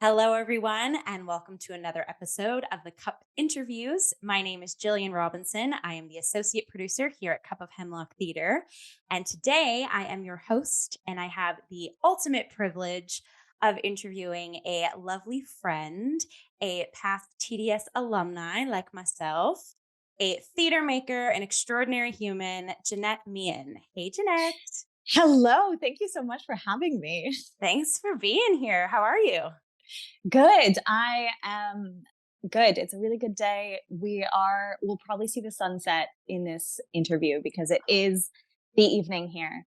Hello, everyone, and welcome to another episode of the Cup Interviews. My name is Jillian Robinson. I am the associate producer here at Cup of Hemlock Theatre. And today I am your host, and I have the ultimate privilege of interviewing a lovely friend, a past TDS alumni like myself, a theater maker, an extraordinary human, Jenette Meehan. Hey, Jenette. Hello. Thank you so much for having me. Thanks for being here. How are you? Good. I am good. It's a really good day. We'll probably see the sunset in this interview because it is the evening here.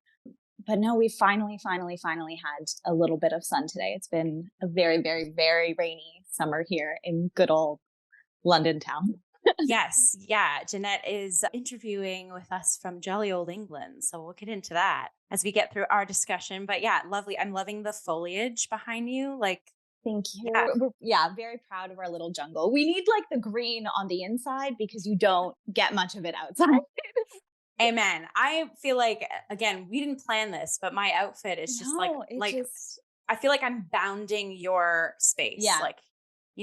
But no, we finally had a little bit of sun today. It's been a very, very, very rainy summer here in good old London town. Yes. Yeah. Jenette is interviewing with us from jolly old England. So we'll get into that as we get through our discussion. But yeah, lovely. I'm loving the foliage behind you. Thank you. Yeah. Yeah, very proud of our little jungle. We need like the green on the inside because you don't get much of it outside. Amen. I feel like, again, we didn't plan this, but my outfit is just No, it just, I feel like I'm bounding your space. yeah.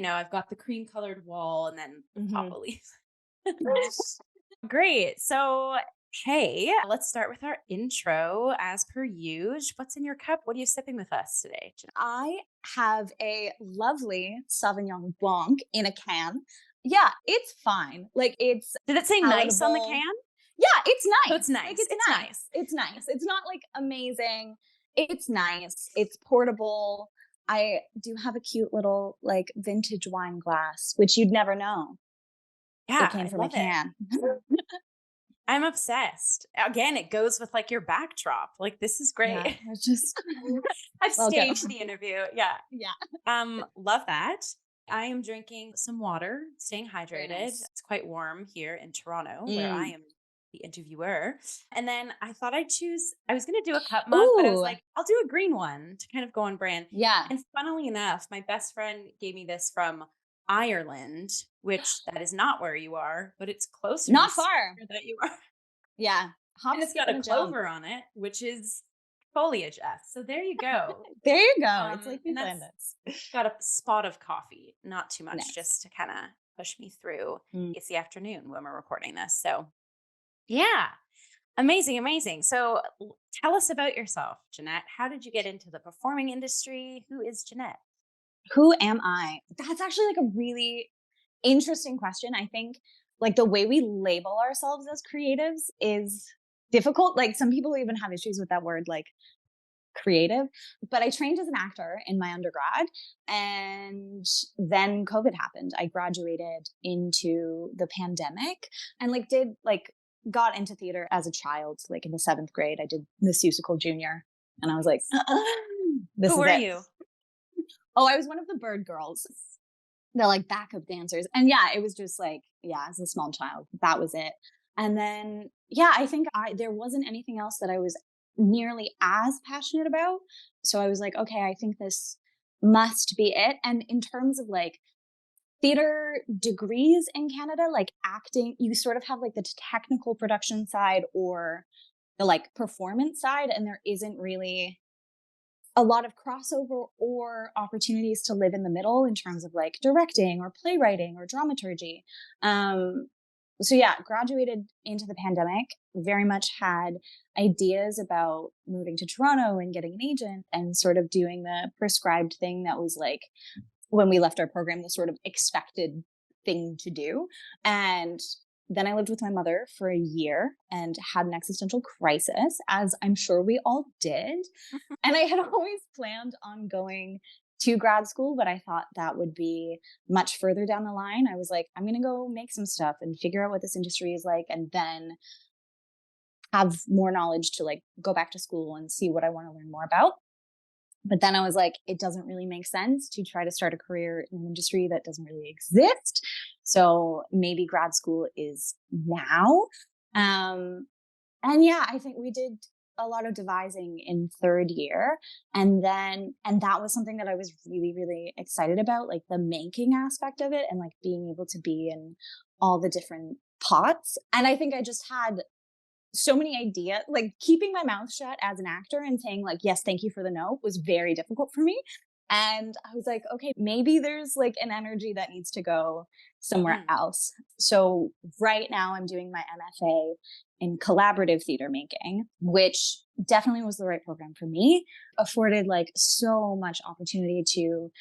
I've got the cream colored wall and then the Mhm. papa leaves. Great. So, hey, let's start with our intro as per usual. What's in your cup? What are you sipping with us today, Jenette? I have a lovely Sauvignon Blanc in a can. Yeah, it's fine. Like it's Did it say nice on the palatable. can? Yeah, it's Oh, nice. it's Like nice. it's It's nice. nice. It's nice. It's not like amazing. It's nice. It's portable. I do have a cute little like vintage wine glass, which you'd never know. It Yeah, came I from a love it. can. I'm obsessed. Again, it goes with your backdrop. This is great. Yeah, it's just I've well go. staged the interview. Yeah. Yeah, Love that. I am drinking some water, staying very hydrated. nice. It's quite warm here in Toronto, where I Mm. am the interviewer. And then I thought I was going to do a cup mug, but I was Ooh, like, I'll do a green one to kind of go on brand. yeah. And funnily enough, my best friend gave me this from Ireland, which that is not where you are, but it's closer to Not far. where that you are. Yeah. Hop, And it's skip, got a and a jump. clover on it, which is foliage F. So there you go. There you go. It's like we And planned that's this. got a spot of coffee, not too much, Nice. just to kind of push me through. Mm. It's the afternoon when we're recording this. So, yeah, amazing, amazing. So, tell us about yourself, Jenette. How did you get into the performing industry? Who is Jenette? Who am I? That's actually like a really interesting question. I think like the way we label ourselves as creatives is difficult. Like some people even have issues with that word, like creative. But I trained as an actor in my undergrad and then COVID happened. I graduated into the pandemic and got into theater as a child, like in the seventh grade. I did Miss Musical Junior and I was like, this Who is were it. you? Oh, I was one of the bird girls. They're like backup dancers. And yeah, it was just like, yeah, as a small child, that was it. And then, yeah, I think there wasn't anything else that I was nearly as passionate about. So I was like, okay, I think this must be it. And in terms of like theater degrees in Canada, like acting, you sort of have like the technical production side or the like performance side. And there isn't really a lot of crossover or opportunities to live in the middle in terms of like directing or playwriting or dramaturgy. So yeah, graduated into the pandemic, very much had ideas about moving to Toronto and getting an agent and sort of doing the prescribed thing that was like when we left our program, the sort of expected thing to do. And then I lived with my mother for a year and had an existential crisis, as I'm sure we all did. And I had always planned on going to grad school, but I thought that would be much further down the line. I was like, I'm going to go make some stuff and figure out what this industry is like, and then have more knowledge to like go back to school and see what I want to learn more about. But then I was like, it doesn't really make sense to try to start a career in an industry that doesn't really exist. So maybe grad school is now. And yeah, I think we did a lot of devising in third year. And that was something that I was really, really excited about, like the making aspect of it and like being able to be in all the different pots. And I think I just had so many ideas, like keeping my mouth shut as an actor and saying like, yes, thank you for the note was very difficult for me. And I was like, okay, maybe there's like an energy that needs to go somewhere Mm. else. So right now I'm doing my MFA in collaborative theater making, which definitely was the right program for me. Afforded like so much opportunity to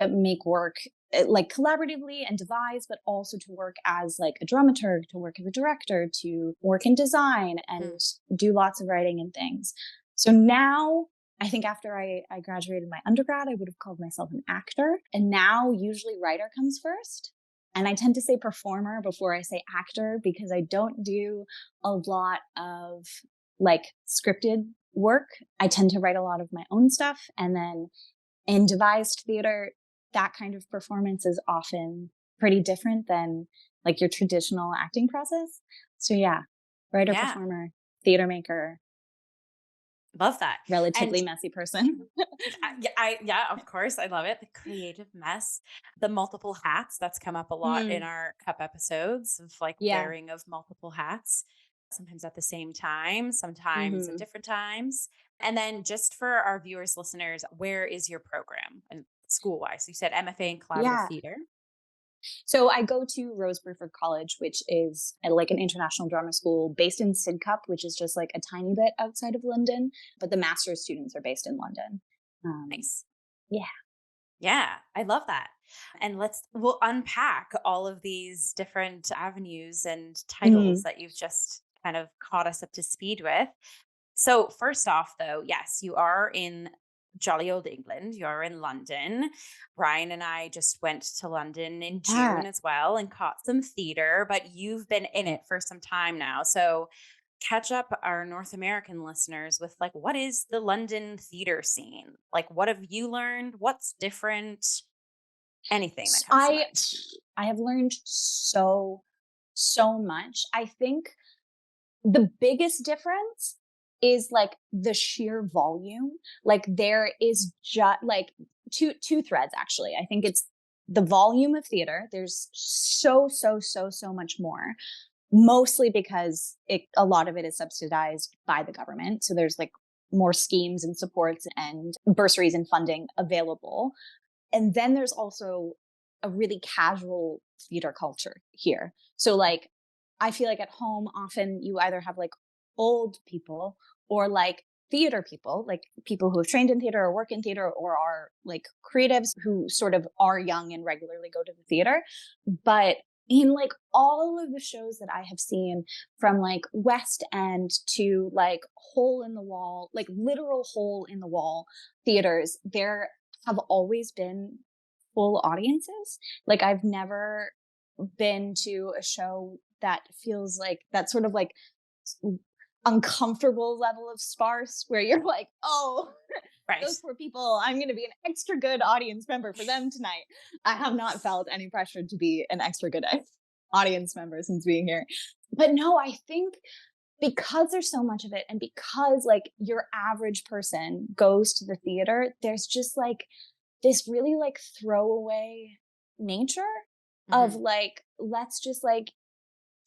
make work like collaboratively and devise, but also to work as like a dramaturg, to work as a director, to work in design Mm. and do lots of writing and things. So now I think after I graduated my undergrad, I would have called myself an actor. And now usually writer comes first. And I tend to say performer before I say actor because I don't do a lot of like scripted work. I tend to write a lot of my own stuff. And then in devised theater, that kind of performance is often pretty different than like your traditional acting process. So yeah, writer, Yeah. performer, theater maker, Love that. And relatively messy person. yeah, of course, I love it. The creative mess, the multiple hats that's come up a lot in Mm, our cup episodes of like yeah. wearing of multiple hats, sometimes at the same time, sometimes at Hmm. different times. And then just for our viewers, listeners, where is your program and school wise? You said MFA in collaborative Yeah. theater. So I go to Rose Bruford College, which is like an international drama school based in Sidcup, which is just like a tiny bit outside of London, but the master's students are based in London. Nice. Yeah. Yeah, I love that. And we'll unpack all of these different avenues and titles Hmm. that you've just kind of caught us up to speed with. So, first off, though, yes, you are in jolly old England. You're in London. Brian and I just went to London in June Yeah. as well and caught some theater, but you've been in it for some time now. So, catch up our North American listeners with like, what is the London theater scene? Like, what have you learned? What's different? Anything that comes to I mind. I have learned so much. I think the biggest difference is like the sheer volume. Like there is just like two threads actually. I think it's the volume of theater. There's so much more. Mostly because a lot of it is subsidized by the government. So there's like more schemes and supports and bursaries and funding available. And then there's also a really casual theater culture here. So like I feel like at home often you either have like old people or like theater people, like people who have trained in theater or work in theater or are like creatives who sort of are young and regularly go to the theater. But in like all of the shows that I have seen from like West End to like hole in the wall, like literal hole in the wall theaters, there have always been full audiences. Like I've never been to a show that feels like that sort of like uncomfortable level of sparse where you're like, oh, Right. those poor people, I'm going to be an extra good audience member for them tonight. I have not felt any pressure to be an extra good audience member since being here. But no, I think because there's so much of it and because like your average person goes to the theater, there's just like this really like throwaway nature of Hmm. like, let's just like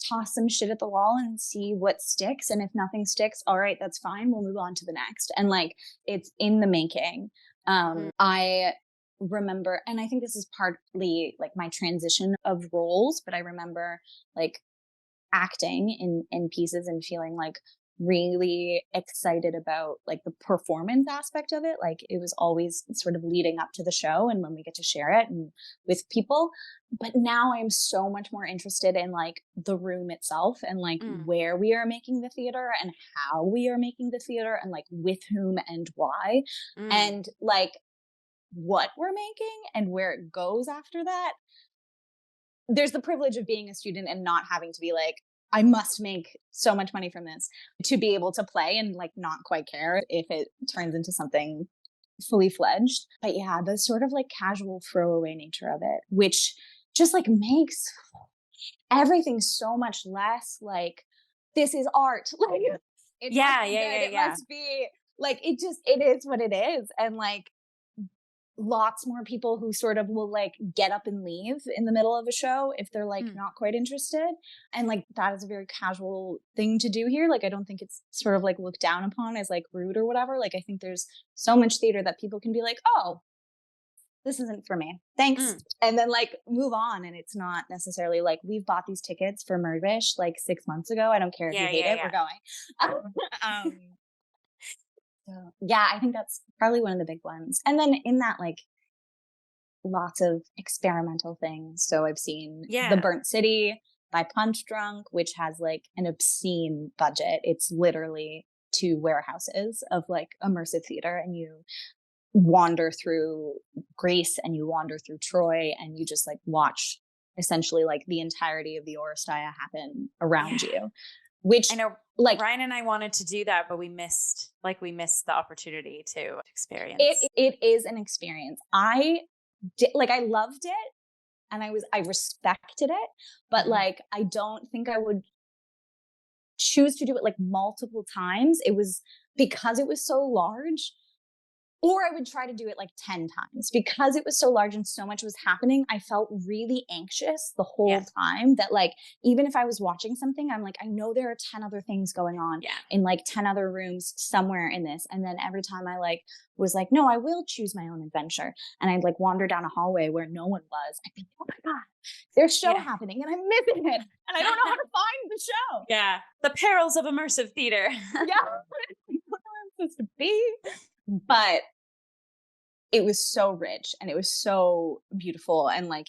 toss some shit at the wall and see what sticks. And if nothing sticks, all right, that's fine. We'll move on to the next. And like, it's in the making. Hmm. I remember, and I think this is partly like my transition of roles, but I remember like acting in pieces and feeling like really excited about like the performance aspect of it. Like it was always sort of leading up to the show and when we get to share it and with people. But now I'm so much more interested in like the room itself and like Mm. where we are making the theater and how we are making the theater and like with whom and why Mm. and like what we're making and where it goes after that. There's the privilege of being a student and not having to be like, I must make so much money from this to be able to play and like not quite care if it turns into something fully fledged. But yeah, the sort of like casual throwaway nature of it, which just like makes everything so much less like this is art. Like it must Yeah, be yeah, good. yeah, It yeah. must be like it is what it is. And like lots more people who sort of will like get up and leave in the middle of a show if they're like Mm. not quite interested. And like that is a very casual thing to do here. Like I don't think it's sort of like looked down upon as like rude or whatever. Like I think there's so much theater that people can be like, oh, this isn't for me. Thanks. Mm. And then like move on. And it's not necessarily like we've bought these tickets for Mervish like 6 months ago. I don't care if you Yeah, hate yeah, it. yeah. We're going. um, so yeah, I think that's probably one of the big ones. And then in that, like lots of experimental things. So I've seen The Yeah. Burnt City by Punch Drunk, which has like an obscene budget. It's literally two warehouses of like immersive theater, and you wander through Greece and you wander through Troy and you just like watch essentially like the entirety of the Oresteia happen around Yeah. you, which I know like Ryan and I wanted to do that, but we missed the opportunity to it experience. it is an experience. I did, like I loved it and I respected it, but Mhm. like I don't think I would choose to do it like multiple times. It was because it was so large. Or I would try to do it like 10 times because it was so large and so much was happening. I felt really anxious the Yeah. whole time that, like, even if I was watching something, I'm like, I know there are 10 other things going on Yeah. in like 10 other rooms somewhere in this. And then every time I like was like, no, I will choose my own adventure. And I'd like wander down a hallway where no one was. I'd be, oh my God, there's a show Yeah. happening and I'm missing it. And I don't know how to find the show. Yeah. The perils of immersive theater. Yeah. I don't know where I'm supposed to be. But it was so rich and it was so beautiful, and like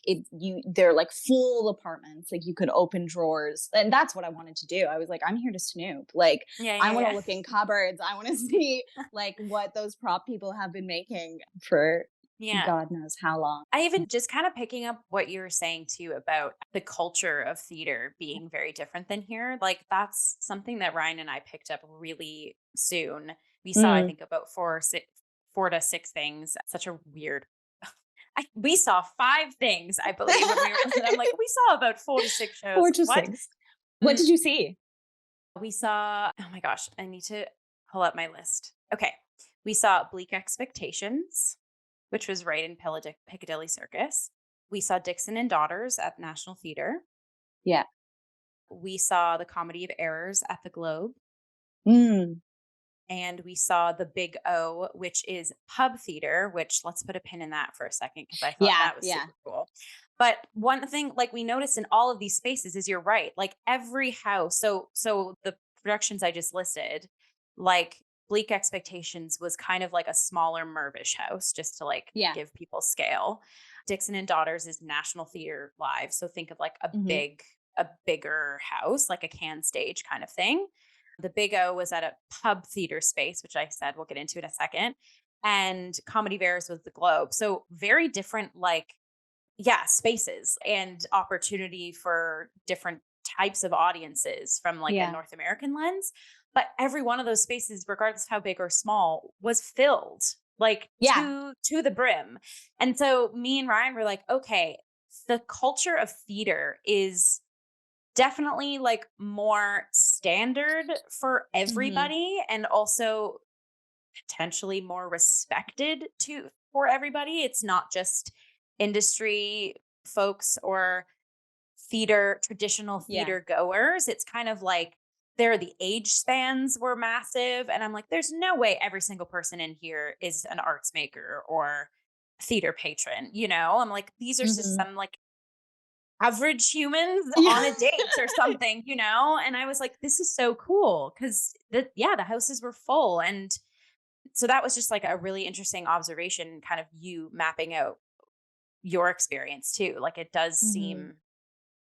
they're like full apartments, like you could open drawers, and that's what I wanted to do. I was like, I'm here to snoop, like Yeah, I yeah, want to yeah. look in cupboards, I want to see like what those prop people have been making for Yeah. God knows how long. I even just kind of picking up what you were saying too about the culture of theater being very different than here. Like that's something that Ryan and I picked up really soon. We saw, I Mm. think, about 4 to 6 things. Such a weird. We saw 5 things, I believe, when we were in. I'm like, we saw about 4 to 6 shows. Four to What? six. What did you see? We saw, oh my gosh, I need to pull up my list. Okay. We saw Bleak Expectations, which was right in Piccadilly Circus. We saw Dixon and Daughters at National Theater. Yeah. We saw The Comedy of Errors at the Globe. Mm. And we saw The Big O, which is pub theater, which let's put a pin in that for a second because I thought Yeah. that was Yeah. super cool. But one thing like we noticed in all of these spaces is you're right. Like every house, so the productions I just listed, like Bleak Expectations was kind of like a smaller Mervish house, just to like Yeah. give people scale. Dixon and Daughters is National Theater Live. So think of like Hmm. a bigger house, like a can stage kind of thing. The Big O was at a pub theater space, which I said we'll get into in a second. And Comedy Bears was the Globe. So very different, like, yeah, spaces and opportunity for different types of audiences from like a Yeah. North American lens. But every one of those spaces, regardless of how big or small, was filled like Yeah. to the brim. And so me and Ryan were like, okay, the culture of theater is definitely like more standard for Hmm. everybody and also potentially more respected to for everybody. It's not just industry folks or traditional Yeah. theater goers. It's kind of like the age spans were massive. And I'm like, there's no way every single person in here is an arts maker or theater patron. I'm like, these are just Hmm. some like average humans Yeah. on a date or something. And I was like, this is so cool because the houses were full. And so that was just like a really interesting observation, kind of you mapping out your experience too. Like it does Hmm. seem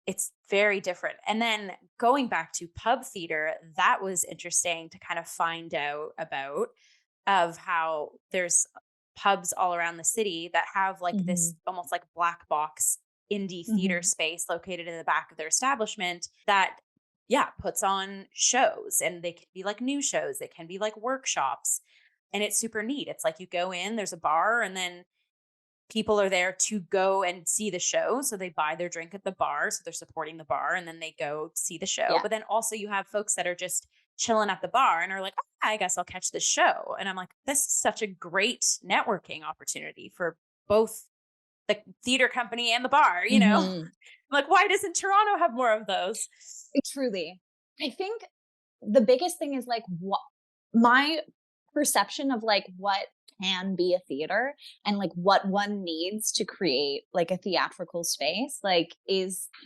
it's very different. And then going back to pub theater, that was interesting to kind of find out about of how there's pubs all around the city that have like this Hmm. almost like black box indie theater Hmm. space located in the back of their establishment that yeah puts on shows, and they can be like new shows, they can be like workshops, and it's super neat. It's like you go in, there's a bar, and then people are there to go and see the show. So they buy their drink at the bar. So they're supporting the bar and then they go see the show. Yeah. But then also you have folks that are just chilling at the bar and are like, oh, I guess I'll catch this show. And I'm like, this is such a great networking opportunity for both the theater company and the bar. I'm Hmm. like, why doesn't Toronto have more of those? Truly. I think the biggest thing is like what my perception of like what can be a theater and like what one needs to create like a theatrical space like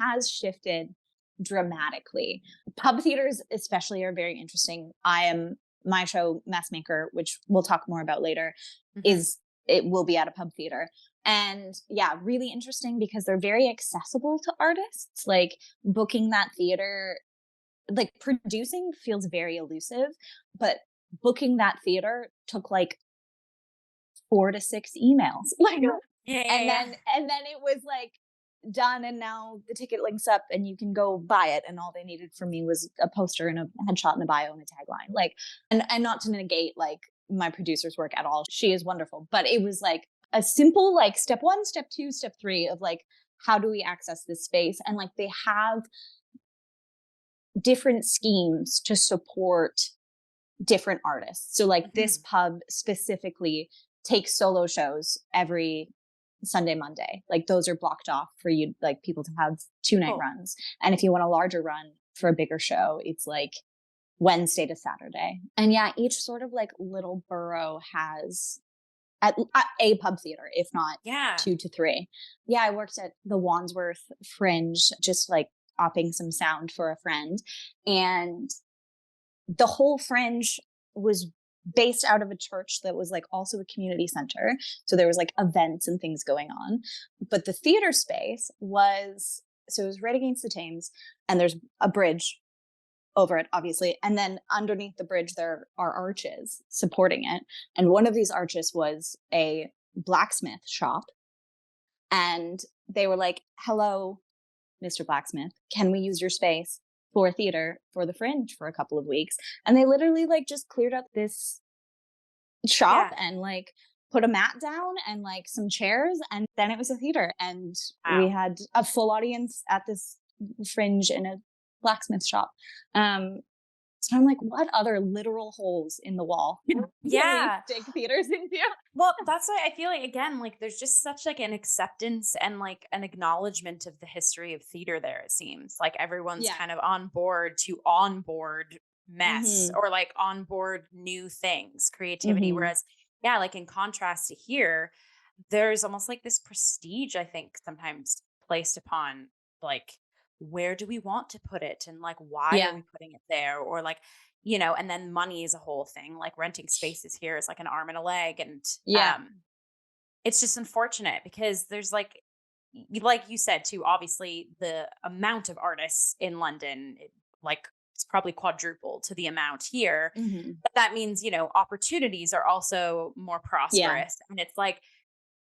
has shifted dramatically. Pub theaters especially are very interesting. My show Messmaker, which we'll talk more about later, Mhm. is it will be at a pub theater. And yeah, really interesting because they're very accessible to artists. Like booking that theater, like producing feels very elusive, but booking that theater took like 4 to 6 emails. Like Yeah, yeah, yeah. and then it was like done, and now the ticket links up and you can go buy it, and all they needed from me was a poster and a headshot and a bio and a tagline. Like and not to negate like my producer's work at all. She is wonderful, but it was like a simple like step 1, step 2, step 3 of like how do we access this space, and like they have different schemes to support different artists. So like this Mhm. pub specifically takes solo shows every Sunday, Monday. Like those are blocked off for you, like people to have 2 night Cool. runs. And if you want a larger run for a bigger show, it's like Wednesday to Saturday. And yeah, each sort of like little borough has at a pub theater, if not Yeah. 2 to 3. Yeah, I worked at the Wandsworth Fringe, just like opping some sound for a friend. And the whole Fringe was based out of a church that was like also a community center. So there was like events and things going on. But the theater space was, so it was right against the Thames, and there's a bridge over it, obviously. And then underneath the bridge, there are arches supporting it. And one of these arches was a blacksmith shop. And they were like, hello, Mr. Blacksmith, can we use your space for theater for the Fringe for a couple of weeks? And they literally like just cleared up this shop Yeah. and like put a mat down and like some chairs, and then it was a theater, and we Wow. had a full audience at this Fringe in a blacksmith shop. So I'm like, what other literal holes in the wall can we Yeah. stick theaters into? Well, that's why I feel like again, like there's just such like an acceptance and like an acknowledgement of the history of theater there, it seems. Like everyone's Yeah. kind of on board to onboard mess Mm-hmm. or like onboard new things, creativity. Mm-hmm. Whereas, yeah, like in contrast to here, there's almost like this prestige, I think, sometimes placed upon like where do we want to put it and like why are Yeah. we putting it there? Or like and then money is a whole thing. Like renting spaces here is like an arm and a leg. And Yeah. it's just unfortunate because there's like you said too, obviously the amount of artists in London, like it's probably quadruple to the amount here. Mm-hmm. But that means, opportunities are also more Yeah. prosperous. And it's like,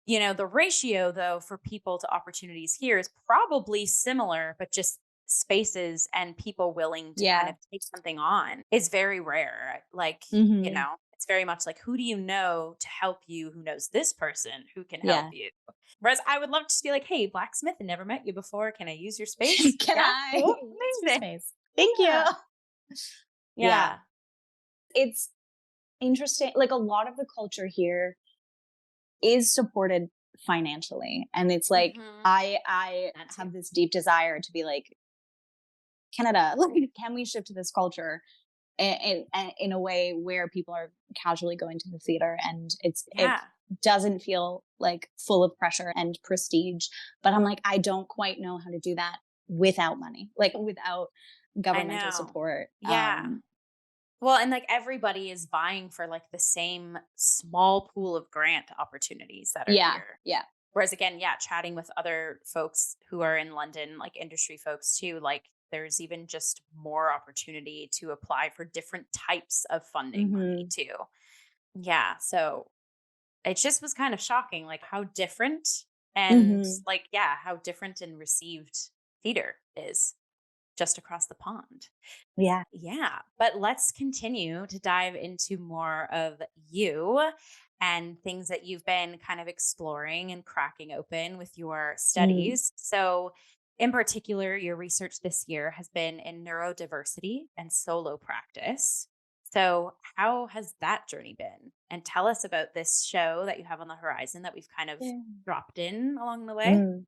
the ratio though for people to opportunities here is probably similar, but just spaces and people willing to kind Yeah. of take something on is very rare. Like, Mm-hmm. it's very much like, who do you know to help you who knows this person who can help Yeah. you? Whereas I would love to just be like, hey, blacksmith, I never met you before. Can I use your space? Can Yeah, I cool. use your Amazing. space? Thank you. Yeah. Yeah. Yeah. It's interesting. Like a lot of the culture here is supported financially. And it's like Hmm. I That too. have this deep desire to be like, Canada, like, can we shift to this culture in a way where people are casually going to the theater, and it Yeah. doesn't feel like full of pressure and prestige. But I'm like, I don't quite know how to do that without money, like without I governmental know. support. Yeah. Well, and like everybody is vying for like the same small pool of grant opportunities that are Yeah. here. Yeah. Whereas again, yeah, chatting with other folks who are in London, like industry folks too, like there's even just more opportunity to apply for different types of funding money Hmm. too. Yeah. So it just was kind of shocking, like how different and Hmm. like, yeah, how different and received theater is just across the pond. Yeah. Yeah, but let's continue to dive into more of you and things that you've been kind of exploring and cracking open with your Mm. studies. So, in particular, your research this year has been in neurodiversity and solo practice. So, how has that journey been? And tell us about this show that you have on the horizon that we've kind of Yeah. dropped in along the way. Mm.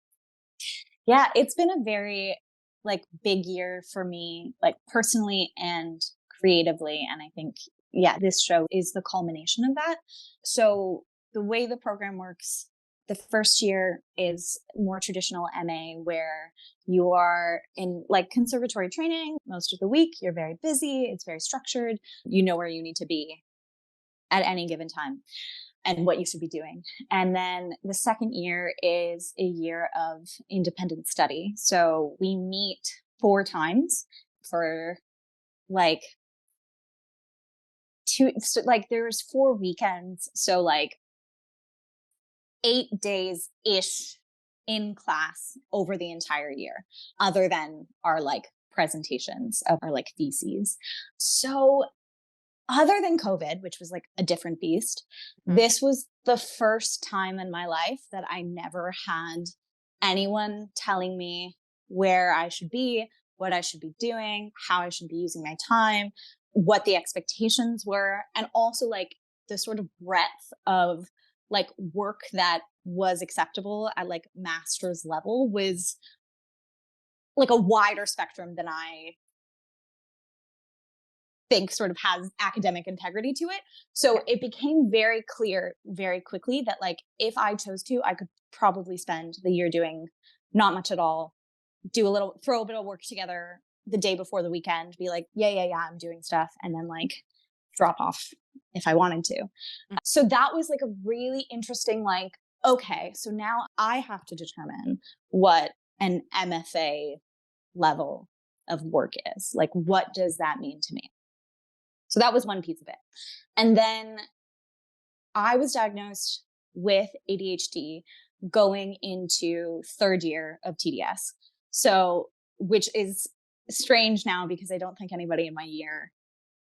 Yeah, it's been a very like big year for me, like personally and creatively. And I think, yeah, this show is the culmination of that. So the way the program works, the first year is more traditional MA where you are in like conservatory training most of the week. You're very busy. It's very structured. You know where you need to be at any given time and what you should be doing. And then the second year is a year of independent study. So we meet 4 times for like so like there's 4 weekends. So like 8 days ish in class over the entire year, other than our like presentations of our like theses. So other than COVID, which was like a different beast, this was the first time in my life that I never had anyone telling me where I should be, what I should be doing, how I should be using my time, what the expectations were, and also like the sort of breadth of like work that was acceptable at like master's level was like a wider spectrum than I think sort of has academic integrity to it. So it became very clear very quickly that like if I chose to, I could probably spend the year doing not much at all, throw a bit of work together the day before the weekend, be like, yeah, I'm doing stuff, and then like drop off if I wanted to. So that was like a really interesting, like, okay, so now I have to determine what an MFA level of work is. Like, what does that mean to me? So that was one piece of it. And then I was diagnosed with ADHD going into 3rd year of TDS. So, which is strange now because I don't think anybody in my year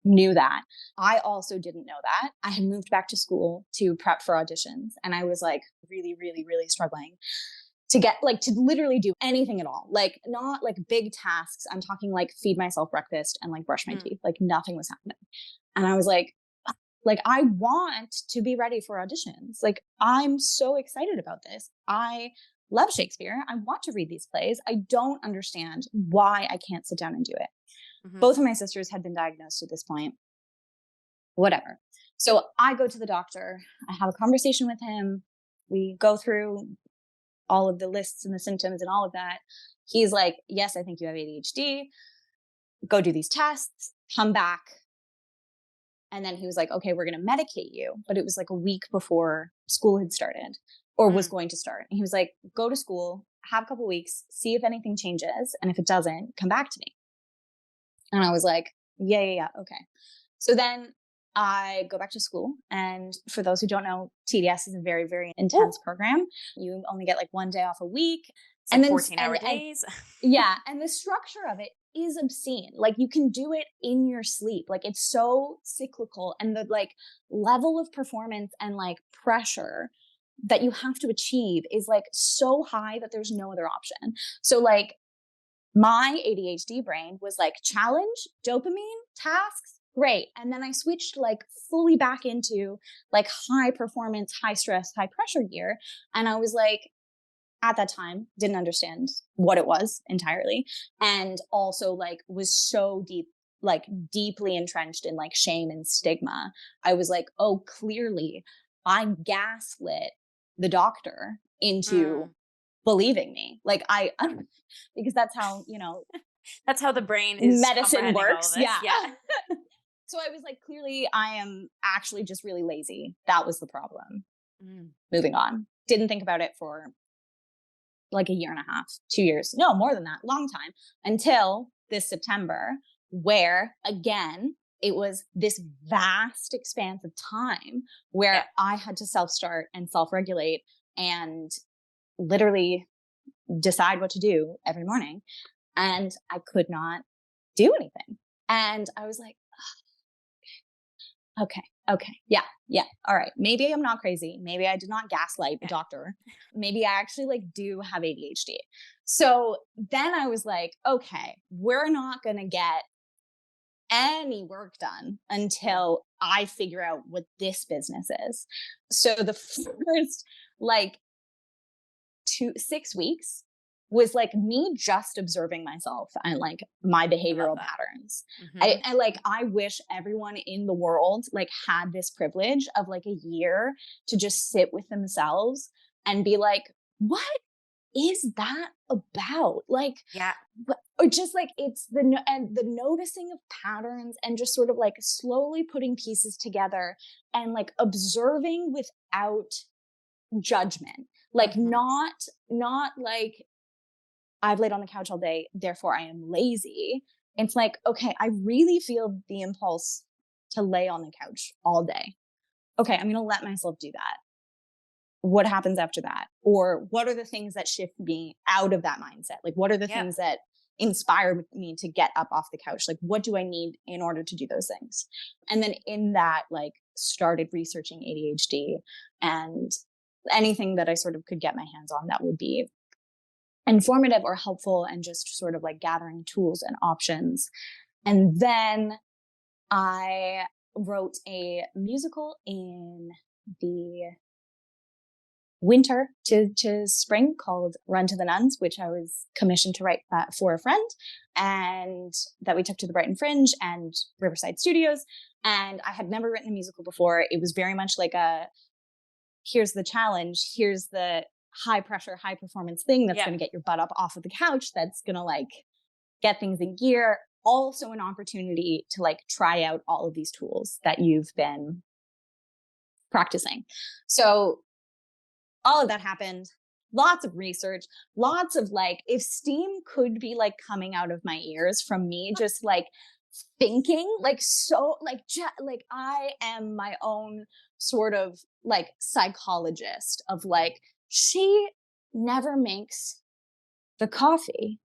knew that. I also didn't know that. I had moved back to school to prep for auditions, and I was like really, really, really struggling to get like to literally do anything at all. Like not like big tasks. I'm talking like feed myself breakfast and like brush my teeth. Like nothing was happening. And I was like I want to be ready for auditions. Like I'm so excited about this. I love Shakespeare. I want to read these plays. I don't understand why I can't sit down and do it. Both of my sisters had been diagnosed at this point. Whatever. So I go to the doctor. I have a conversation with him. We go through all of the lists and the symptoms and all of that. He's like, yes, I think you have ADHD. Go do these tests, come back. And then he was like, okay, we're going to medicate you. But it was like a week before school had started or was going to start. And he was like, go to school, have a couple weeks, see if anything changes. And if it doesn't, come back to me. And I was like, yeah, okay. So then I go back to school. And for those who don't know, TDS is a very, very intense program. You only get like 1 day off a week. It's and like 14-hour days. Yeah. And the structure of it is obscene. Like you can do it in your sleep. Like it's so cyclical, and the like level of performance and like pressure that you have to achieve is like so high that there's no other option. So like my ADHD brain was like challenge, dopamine, tasks, great. And then I switched like fully back into like high performance, high stress, high pressure gear. And I was like, at that time, didn't understand what it was entirely. And also like was so deeply entrenched in like shame and stigma. I was like, oh, clearly I gaslit the doctor into believing me. Like because that's how, that's how the brain is medicine works. Yeah. So I was like, clearly I am actually just really lazy. That was the problem. Moving on. Didn't think about it for like a year and a half, 2 years. No, more than that, long time, until this September, where again, it was this vast expanse of time where I had to self-start and self-regulate and literally decide what to do every morning. And I could not do anything. And I was like, okay. Yeah. All right. Maybe I'm not crazy. Maybe I did not gaslight the doctor. Maybe I actually like do have ADHD. So then I was like, okay, we're not going to get any work done until I figure out what this business is. So the first like 6 weeks was like me just observing myself and like my I love behavioral that. patterns. Hmm. I wish everyone in the world like had this privilege of like a year to just sit with themselves and be like, what is that about? Like, Yeah. or just like it's and the noticing of patterns and just sort of like slowly putting pieces together and like observing without judgment. Like Hmm. not like I've laid on the couch all day, therefore I am lazy. It's like, okay, I really feel the impulse to lay on the couch all day. Okay, I'm going to let myself do that. What happens after that? Or what are the things that shift me out of that mindset? Like, what are the Yep. things that inspire me to get up off the couch? Like, what do I need in order to do those things? And then in that, like, started researching ADHD and anything that I sort of could get my hands on that would be informative or helpful and just sort of like gathering tools and options. And then I wrote a musical in the winter to spring called Run to the Nuns, which I was commissioned to write for a friend, and that we took to the Brighton Fringe and Riverside Studios. And I had never written a musical before. It was very much like a, here's the challenge, here's the high pressure, high performance thing that's Yep. going to get your butt up off of the couch, that's going to like get things in gear. Also an opportunity to like try out all of these tools that you've been practicing. So all of that happened. Lots of research, lots of like, if steam could be like coming out of my ears from me, just like thinking, like, so like, like I am my own sort of like psychologist of like, she never makes the coffee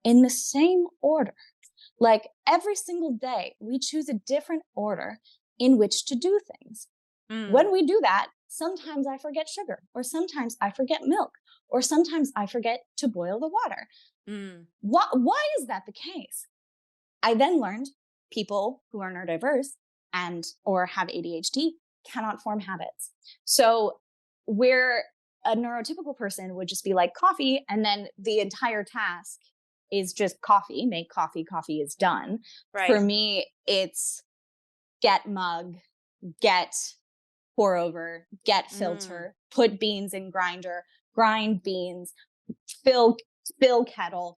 in the same order. Like every single day, we choose a different order in which to do things. Mm. When we do that, sometimes I forget sugar, or sometimes I forget milk, or sometimes I forget to boil the water. Mm. Why is that the case? I then learned people who are neurodiverse and or have ADHD cannot form habits. So where a neurotypical person would just be like coffee, and then the entire task is just coffee, make coffee, coffee is done. For Right. me, it's get mug, get pour over, get Mm. filter, put beans in grinder, grind beans, fill kettle,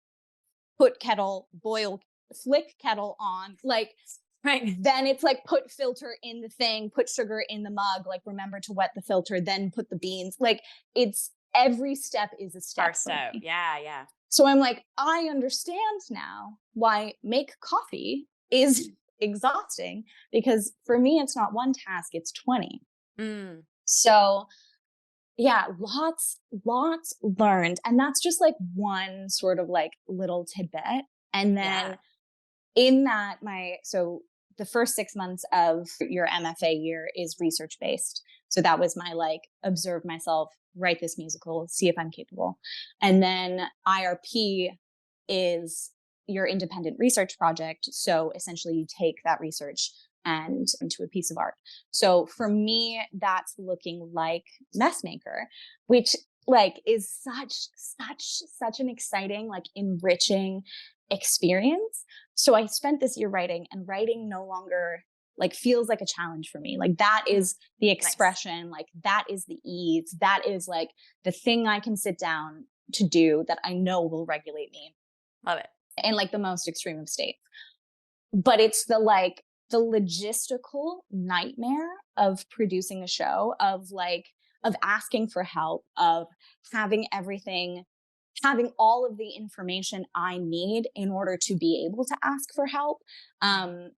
put kettle, boil, flick kettle on. Like, Right. then it's like put filter in the thing, put sugar in the mug, like remember to wet the filter, then put the beans. Like, it's every step is a step Parsed for out. me. Yeah. Yeah. So I'm like, I understand now why make coffee is exhausting, because for me, it's not one task, it's 20. Mm. So yeah, lots learned. And that's just like one sort of like little tidbit. And Yeah. then in that, so the first 6 months of your MFA year is research based. So that was my like, observe myself, write this musical, see if I'm capable. And then IRP is your independent research project. So essentially you take that research and into a piece of art. So for me, that's looking like Messmaker, which like is such an exciting, like enriching experience. So I spent this year writing, and writing no longer like feels like a challenge for me. Like that Mm. is the Nice. expression, like that is the ease, that is like the thing I can sit down to do that I know will regulate me Love it. in like the most extreme of states. But it's the like the logistical nightmare of producing a show, of like of asking for help, of having everything, having all of the information I need in order to be able to ask for help. Um,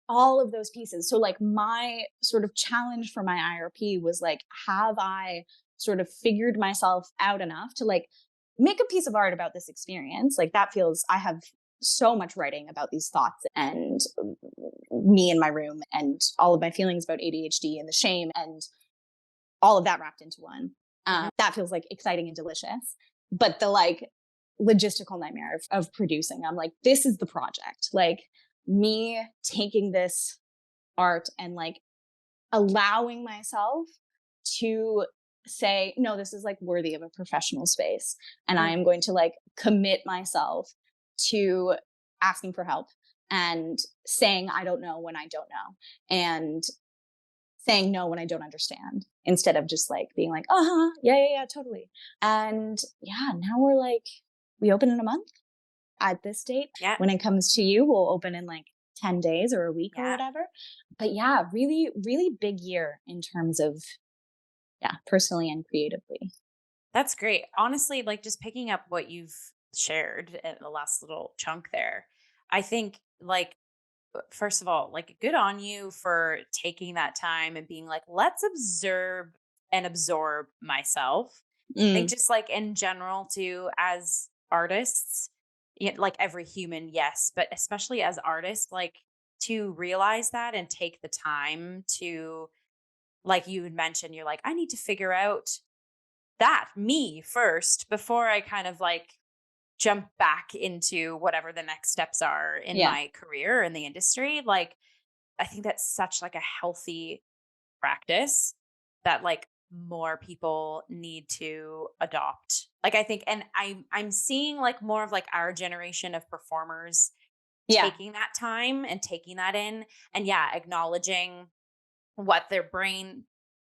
all of those pieces. So like my sort of challenge for my IRP was like, have I sort of figured myself out enough to like make a piece of art about this experience? Like that feels, I have so much writing about these thoughts and me in my room and all of my feelings about ADHD and the shame and all of that wrapped into one. Mhm. That feels like exciting and delicious. But the like logistical nightmare of producing, I'm like, this is the project. Like me taking this art and like allowing myself to say, no, this is like worthy of a professional space. And I Mm, am going to like commit myself to asking for help and saying, I don't know when I don't know. And saying no when I don't understand instead of just like being like, uh-huh, yeah, yeah, yeah, totally. And yeah, now we're like, we open in a month at this date. yeah, When it comes to you, we'll open in like 10 days or a week or yeah. whatever. But yeah, really, really big year in terms of, yeah, personally and creatively. That's great. Honestly, like just picking up what you've shared in the last little chunk there, I think like first of all, like good on you for taking that time and being like, let's observe and absorb myself. I think Mm, just like in general too, as artists, like every human, yes, but especially as artists, like to realize that and take the time to, like you had mentioned, you're like, I need to figure out that me first before I kind of like jump back into whatever the next steps are in yeah. my career in the industry. Like I think that's such like a healthy practice that like more people need to adopt. Like I think and I'm seeing like more of like our generation of performers Yeah. taking that time and taking that in and yeah, acknowledging what their brain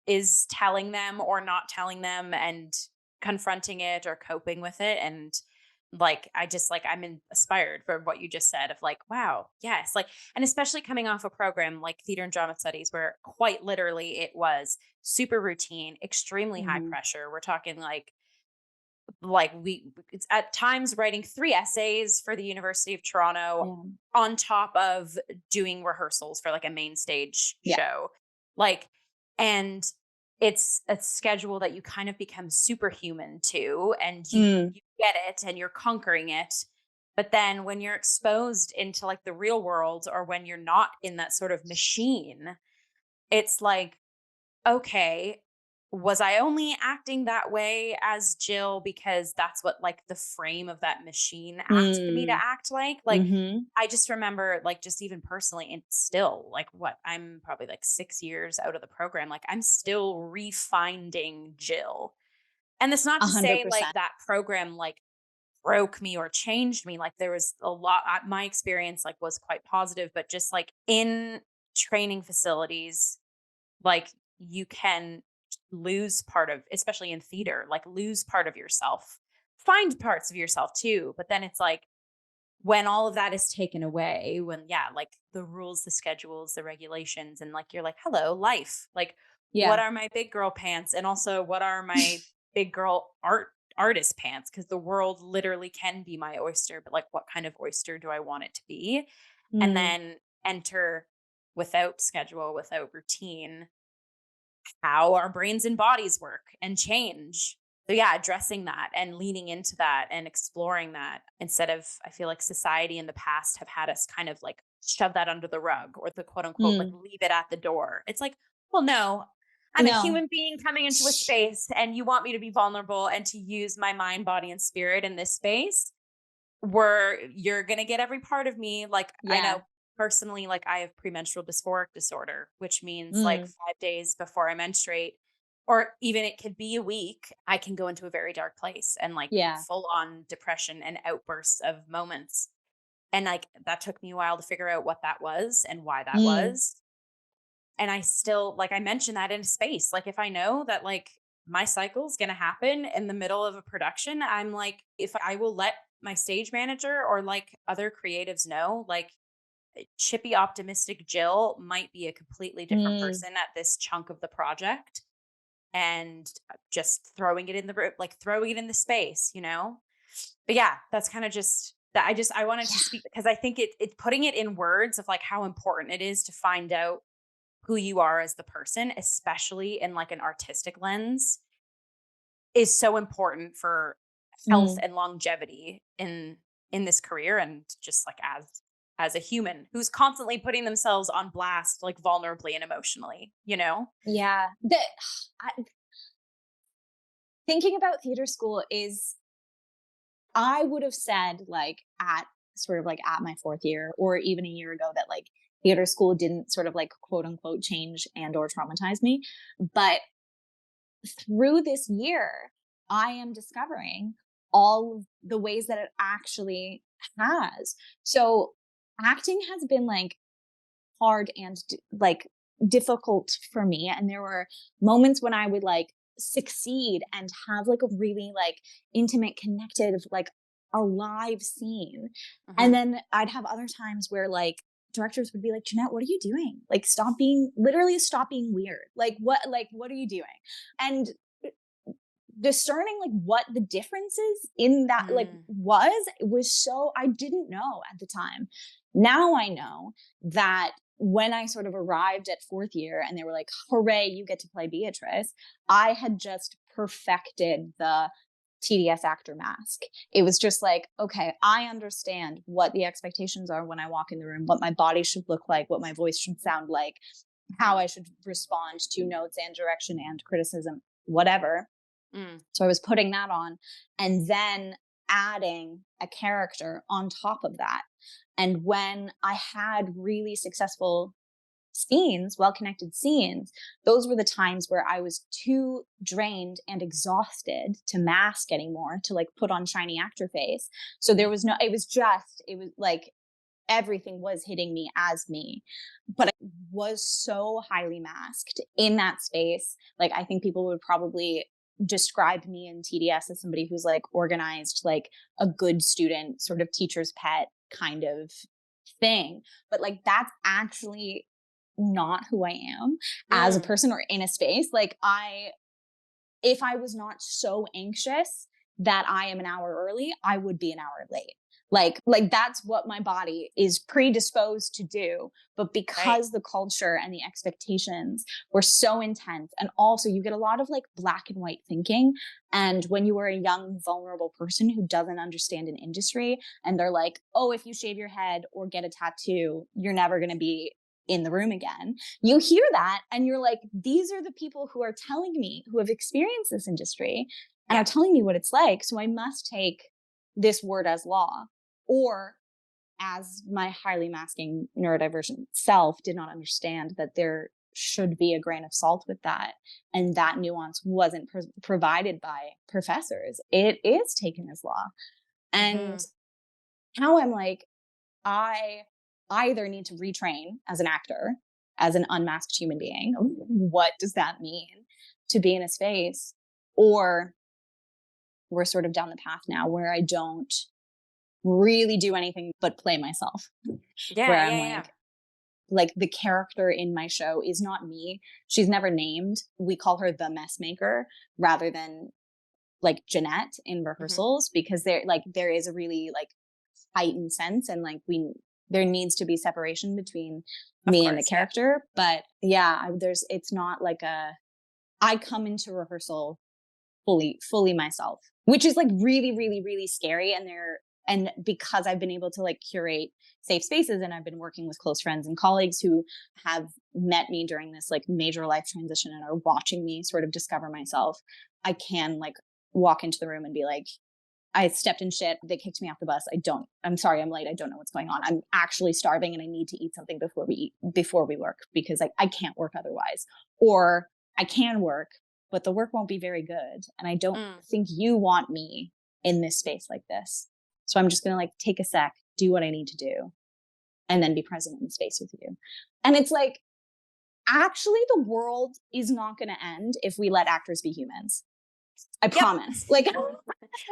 is telling them or not telling them and confronting it or coping with it and like I just like inspired for what you just said of like wow yes like and especially coming off a program like theater and drama studies where quite literally it was super routine extremely high Hmm. pressure we're talking like we it's at times writing 3 essays for the University of Toronto Yeah. on top of doing rehearsals for like a main stage Yeah. show. Like and it's a schedule that you kind of become superhuman to and Mm, you get it and you're conquering it. But then when you're exposed into like the real world or when you're not in that sort of machine, it's like okay, was I only acting that way as Jill because that's what like the frame of that machine asked me to mm, act like? Like, mm-hmm. I just remember, like, just even personally, and still, like, what I'm probably like 6 years out of the program, like, I'm still refinding Jill. And that's not A to hundred say like percent. that program like broke me or changed me. Like, there was a lot, my experience like was quite positive, but just like in training facilities, like you can lose part of especially in theater like lose part of yourself find parts of yourself too but then it's like when all of that is taken away when yeah like the rules the schedules the regulations and like you're like hello life like what Yeah. are my big girl pants and also what are my big girl artist pants because the world literally can be my oyster but like what kind of oyster do I want it to be and Mm, then enter without schedule without routine how our brains and bodies work and change. So yeah, addressing that and leaning into that and exploring that instead of I feel like society in the past have had us kind of like shove that under the rug or the quote unquote like mm. leave it at the door. It's like, well, no, I'm a No. human being coming into a space and you want me to be vulnerable and to use my mind, body, and spirit in this space where you're going to get every part of me. Like, I Yeah. know personally, like, I have premenstrual dysphoric disorder, which means like Mm, 5 days before I menstruate, or even it could be a week, I can go into a very dark place and like yeah. full on depression and outbursts of moments. And like, that took me a while to figure out what that was and why that Mm, was. And I still, like, I mentioned that in space. Like, if I know that like my cycle is going to happen in the middle of a production, I'm like, if I will let my stage manager or like other creatives know, like, chippy, optimistic Jill might be a completely different mm. person at this chunk of the project and just throwing it in the like throwing it in the space, you know? But yeah, that's kind of just that I wanted to speak because I think it putting it in words of like how important it is to find out who you are as the person, especially in like an artistic lens, is so important for health Mm. and longevity in this career and just like as a human who's constantly putting themselves on blast like vulnerably and emotionally, you know? Yeah. I, thinking about theater school is, I would have said like at sort of like at my fourth year or even a year ago that like theater school didn't sort of like quote unquote change and or traumatize me. But through this year, I am discovering all of the ways that it actually has. So acting has been like hard and like difficult for me. And there were moments when I would like succeed and have like a really like intimate, connected, like a live scene. And Mhm. then I'd have other times where like directors would be like, Jenette, what are you doing? Like, stop being weird. Like, what are you doing? And discerning like what the differences in that like Mm. was so I didn't know at the time. Now I know that when I sort of arrived at fourth year and they were like, hooray, you get to play Beatrice, I had just perfected the TDS actor mask. It was just like, okay, I understand what the expectations are when I walk in the room, what my body should look like, what my voice should sound like, how I should respond to notes and direction and criticism, whatever. Mm. So I was putting that on and then adding a character on top of that. And when I had really successful scenes, well connected scenes, those were the times where I was too drained and exhausted to mask anymore, to like put on shiny actor face. So there was no, it was like everything was hitting me as me. But I was so highly masked in that space. Like, I think people would probably describe me in TDS as somebody who's like organized, like a good student, sort of teacher's pet kind of thing. But like, that's actually not who I am as a Mm. person or in a space. Like, if I was not so anxious that I am an hour early, I would be an hour late. Like that's what my body is predisposed to do. But Right. because the culture and the expectations were so intense, and also you get a lot of like black and white thinking. And when you are a young, vulnerable person who doesn't understand an industry, and they're like, oh, if you shave your head or get a tattoo, you're never going to be in the room again. You hear that and you're like, these are the people who are telling me, who have experienced this industry and Yeah. are telling me what it's like. So I must take this word as law. Or as my highly masking neurodivergent self did not understand that there should be a grain of salt with that. And that nuance wasn't provided by professors. It is taken as law. And Mhm. now I'm like, I either need to retrain as an actor, as an unmasked human being. What does that mean to be in a space? Or we're sort of down the path now where I don't really do anything but play myself, Yeah, where I'm yeah, yeah. like the character in my show is not me. She's never named. We call her the mess maker rather than like Jenette in Mhm. rehearsals, because there is a really like heightened sense, and like there needs to be separation between Of me and the course, yeah. character. But yeah, it's not like I come into rehearsal fully myself, which is like really, really, really scary. And because I've been able to like curate safe spaces, and I've been working with close friends and colleagues who have met me during this like major life transition and are watching me sort of discover myself, I can like walk into the room and be like, I stepped in shit. They kicked me off the bus. I'm sorry, I'm late. I don't know what's going on. I'm actually starving and I need to eat something before we work, because I can't work otherwise. Or I can work, but the work won't be very good. And I don't Mm. think you want me in this space like this. So I'm just going to like take a sec, do what I need to do, and then be present in the space with you. And it's like, actually, the world is not going to end if we let actors be humans. I Yep. promise. Like,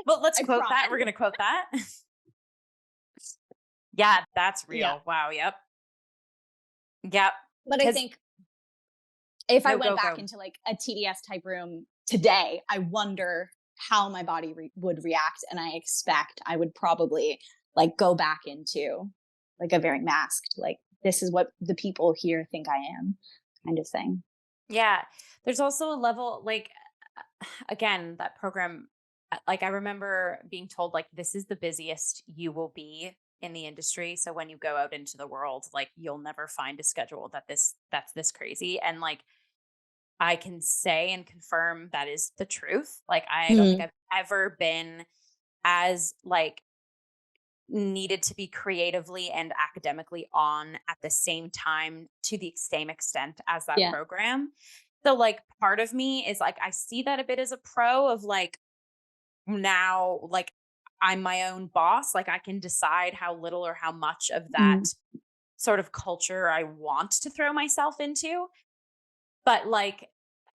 Well, let's I quote that. promise. We're gonna quote that. Yeah, that's Yeah. real. Wow, yep. Yep. But I Because think if I no, went go, back go. into like a TDS type room today, I wonder how my body would react. And I expect I would probably like go back into like a very masked, like, this is what the people here think I am kind of thing. Yeah. There's also a level like again, that program like I remember being told like this is the busiest you will be in the industry. So when you go out into the world, like you'll never find a schedule that's this crazy. And like I can say and confirm that is the truth. Like I don't think Mm, I've ever been as like needed to be creatively and academically on at the same time to the same extent as that yeah. program. So, like, part of me is like, I see that a bit as a pro of like, now, like, I'm my own boss. Like, I can decide how little or how much of Mm. that sort of culture I want to throw myself into. But like,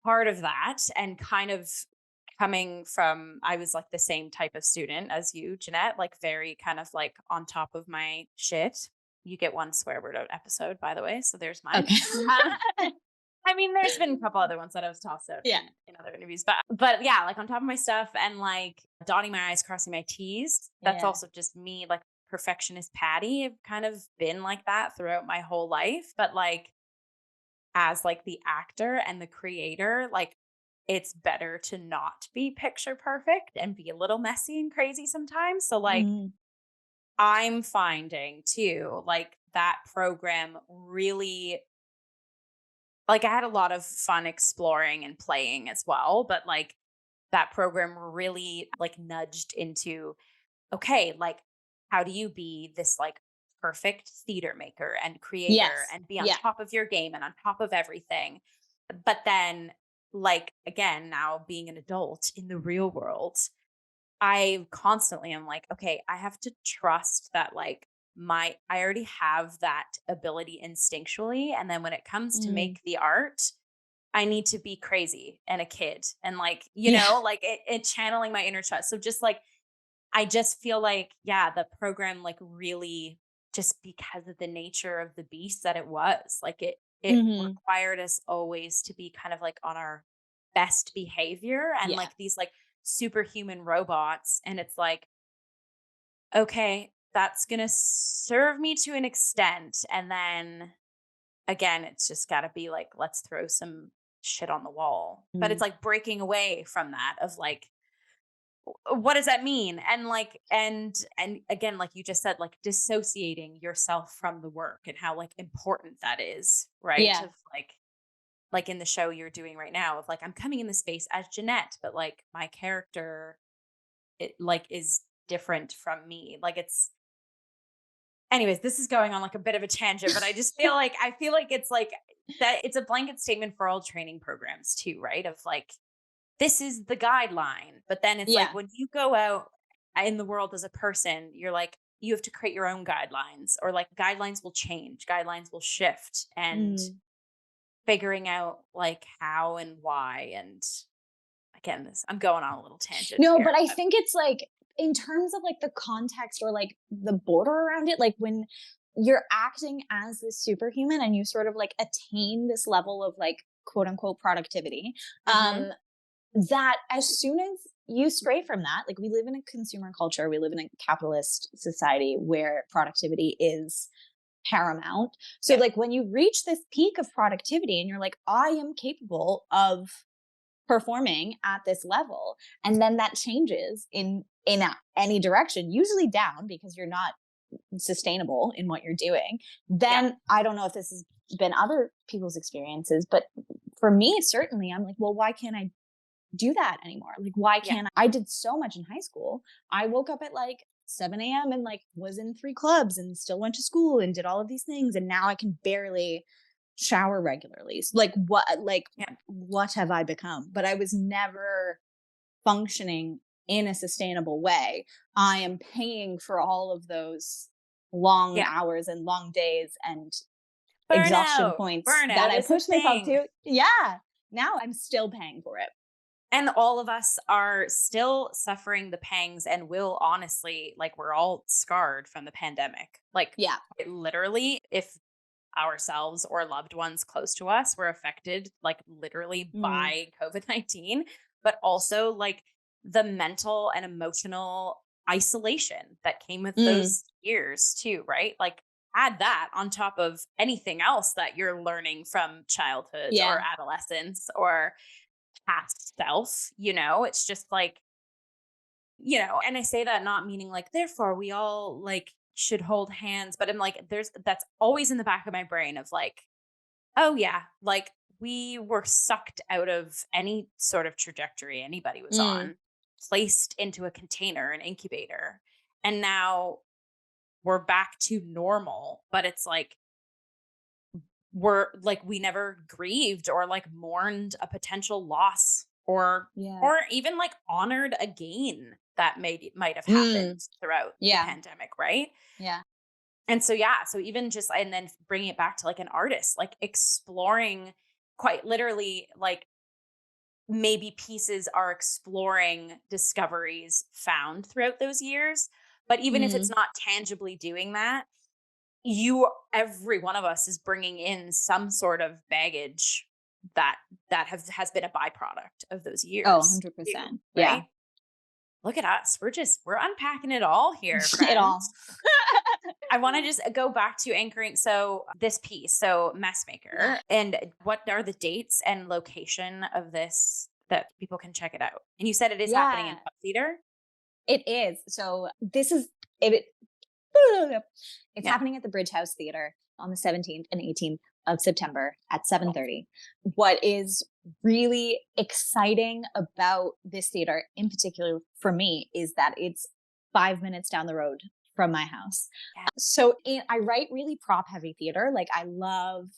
part of that, and kind of coming from, I was like the same type of student as you, Jeanette, like very kind of like on top of my shit. You get one swear word out episode, by the way. So there's mine. Okay. I mean, there's been a couple other ones that I was tossed out Yeah. in other interviews, but yeah, like on top of my stuff and like dotting my I's, crossing my T's. That's Yeah. also just me, like perfectionist Patty. I've kind of been like that throughout my whole life. But like as like the actor and the creator, like it's better to not be picture perfect and be a little messy and crazy sometimes. So like Mm. I'm finding too, like that program really, like I had a lot of fun exploring and playing as well, but like that program really like nudged into, okay, like how do you be this like perfect theater maker and creator Yes. and be on Yeah. top of your game and on top of everything? But then, like, again, now being an adult in the real world, I constantly am like, okay, I have to trust that like I already have that ability instinctually. And then when it comes to Mm. make the art, I need to be crazy and a kid and like, Yeah. like it channeling my inner child. So just like I just feel like, yeah, the program like really, just because of the nature of the beast that it was, like it Hmm. required us always to be kind of like on our best behavior and Yeah. like these like superhuman robots. And it's like, okay, that's gonna serve me to an extent. And then again, it's just gotta be like, let's throw some shit on the wall. But it's Mm. like breaking away from that of like, what does that mean? And like and again, like you just said, like dissociating yourself from the work and how like important that is, right? Yeah. Of like in the show you're doing right now, of like I'm coming in the space as Jeanette, but like my character, it like is different from me. Like it's, anyways, this is going on like a bit of a tangent, but I feel like it's like that it's a blanket statement for all training programs too, right? Of like this is the guideline. But then it's like Yeah. when you go out in the world as a person, you're like, you have to create your own guidelines, or like guidelines will change, guidelines will shift, and Mm. figuring out like how and why. And again, I'm going on a little tangent No, but here. I But think it's like in terms of like the context or like the border around it, like when you're acting as this superhuman and you sort of like attain this level of like quote unquote productivity, mhm, um, that as soon as you stray from that, like we live in a consumer culture, we live in a capitalist society where productivity is paramount. So yeah, like when you reach this peak of productivity and you're like, I am capable of performing at this level, and then that changes in any direction, usually down because you're not sustainable in what you're doing, yeah, then I don't know if this has been other people's experiences, but for me certainly I'm like, well, why can't I do that anymore? Like, why yeah, can't I did so much in high school. I woke up at like 7 a.m. and like was in 3 clubs and still went to school and did all of these things. And now I can barely shower regularly. yeah. What have I become? But I was never functioning in a sustainable way. I am paying for all of those long Yeah. hours and long days and exhaustion Burnout. points that Burnout I is a pushed myself thing. to. Yeah. Now I'm still paying for it. And all of us are still suffering the pangs and will honestly, like, we're all scarred from the pandemic. Like, Yeah. quite literally, if ourselves or loved ones close to us were affected, like, literally Mm. by COVID-19, but also like the mental and emotional isolation that came with Mm. those years, too, right? Like, add that on top of anything else that you're learning from childhood or Yeah. adolescence or past self, it's just like, and I say that not meaning like, therefore we all like should hold hands, but I'm like, that's always in the back of my brain of like, oh yeah, like we were sucked out of any sort of trajectory anybody was Mm. on, placed into a container, an incubator, and now we're back to normal, but it's like we never grieved or like mourned a potential loss Yeah. or even like honored a gain that might have happened Mm, throughout the yeah. pandemic, right? Yeah. And so yeah, so even just and then bringing it back to like an artist, like exploring quite literally like maybe pieces are exploring discoveries found throughout those years. But even if it's Mm, not tangibly doing that, every one of us is bringing in some sort of baggage that has been a byproduct of those oh, years too, 100%. Yeah. right? Look at us. We're unpacking it all here, It all. friends. I want to just go back to anchoring. So this piece, so Yeah. Messmaker, and what are the dates and location of this that people can check it out? And you said it is happening in Yeah. Pup Theater. It is. So this is it. It's Yeah. happening at the Bridge House Theater on the 17th and 18th of September at 7:30. What is really exciting about this theater in particular for me is that it's 5 minutes down the road from my house. Yeah. I write really prop heavy theater. Like I love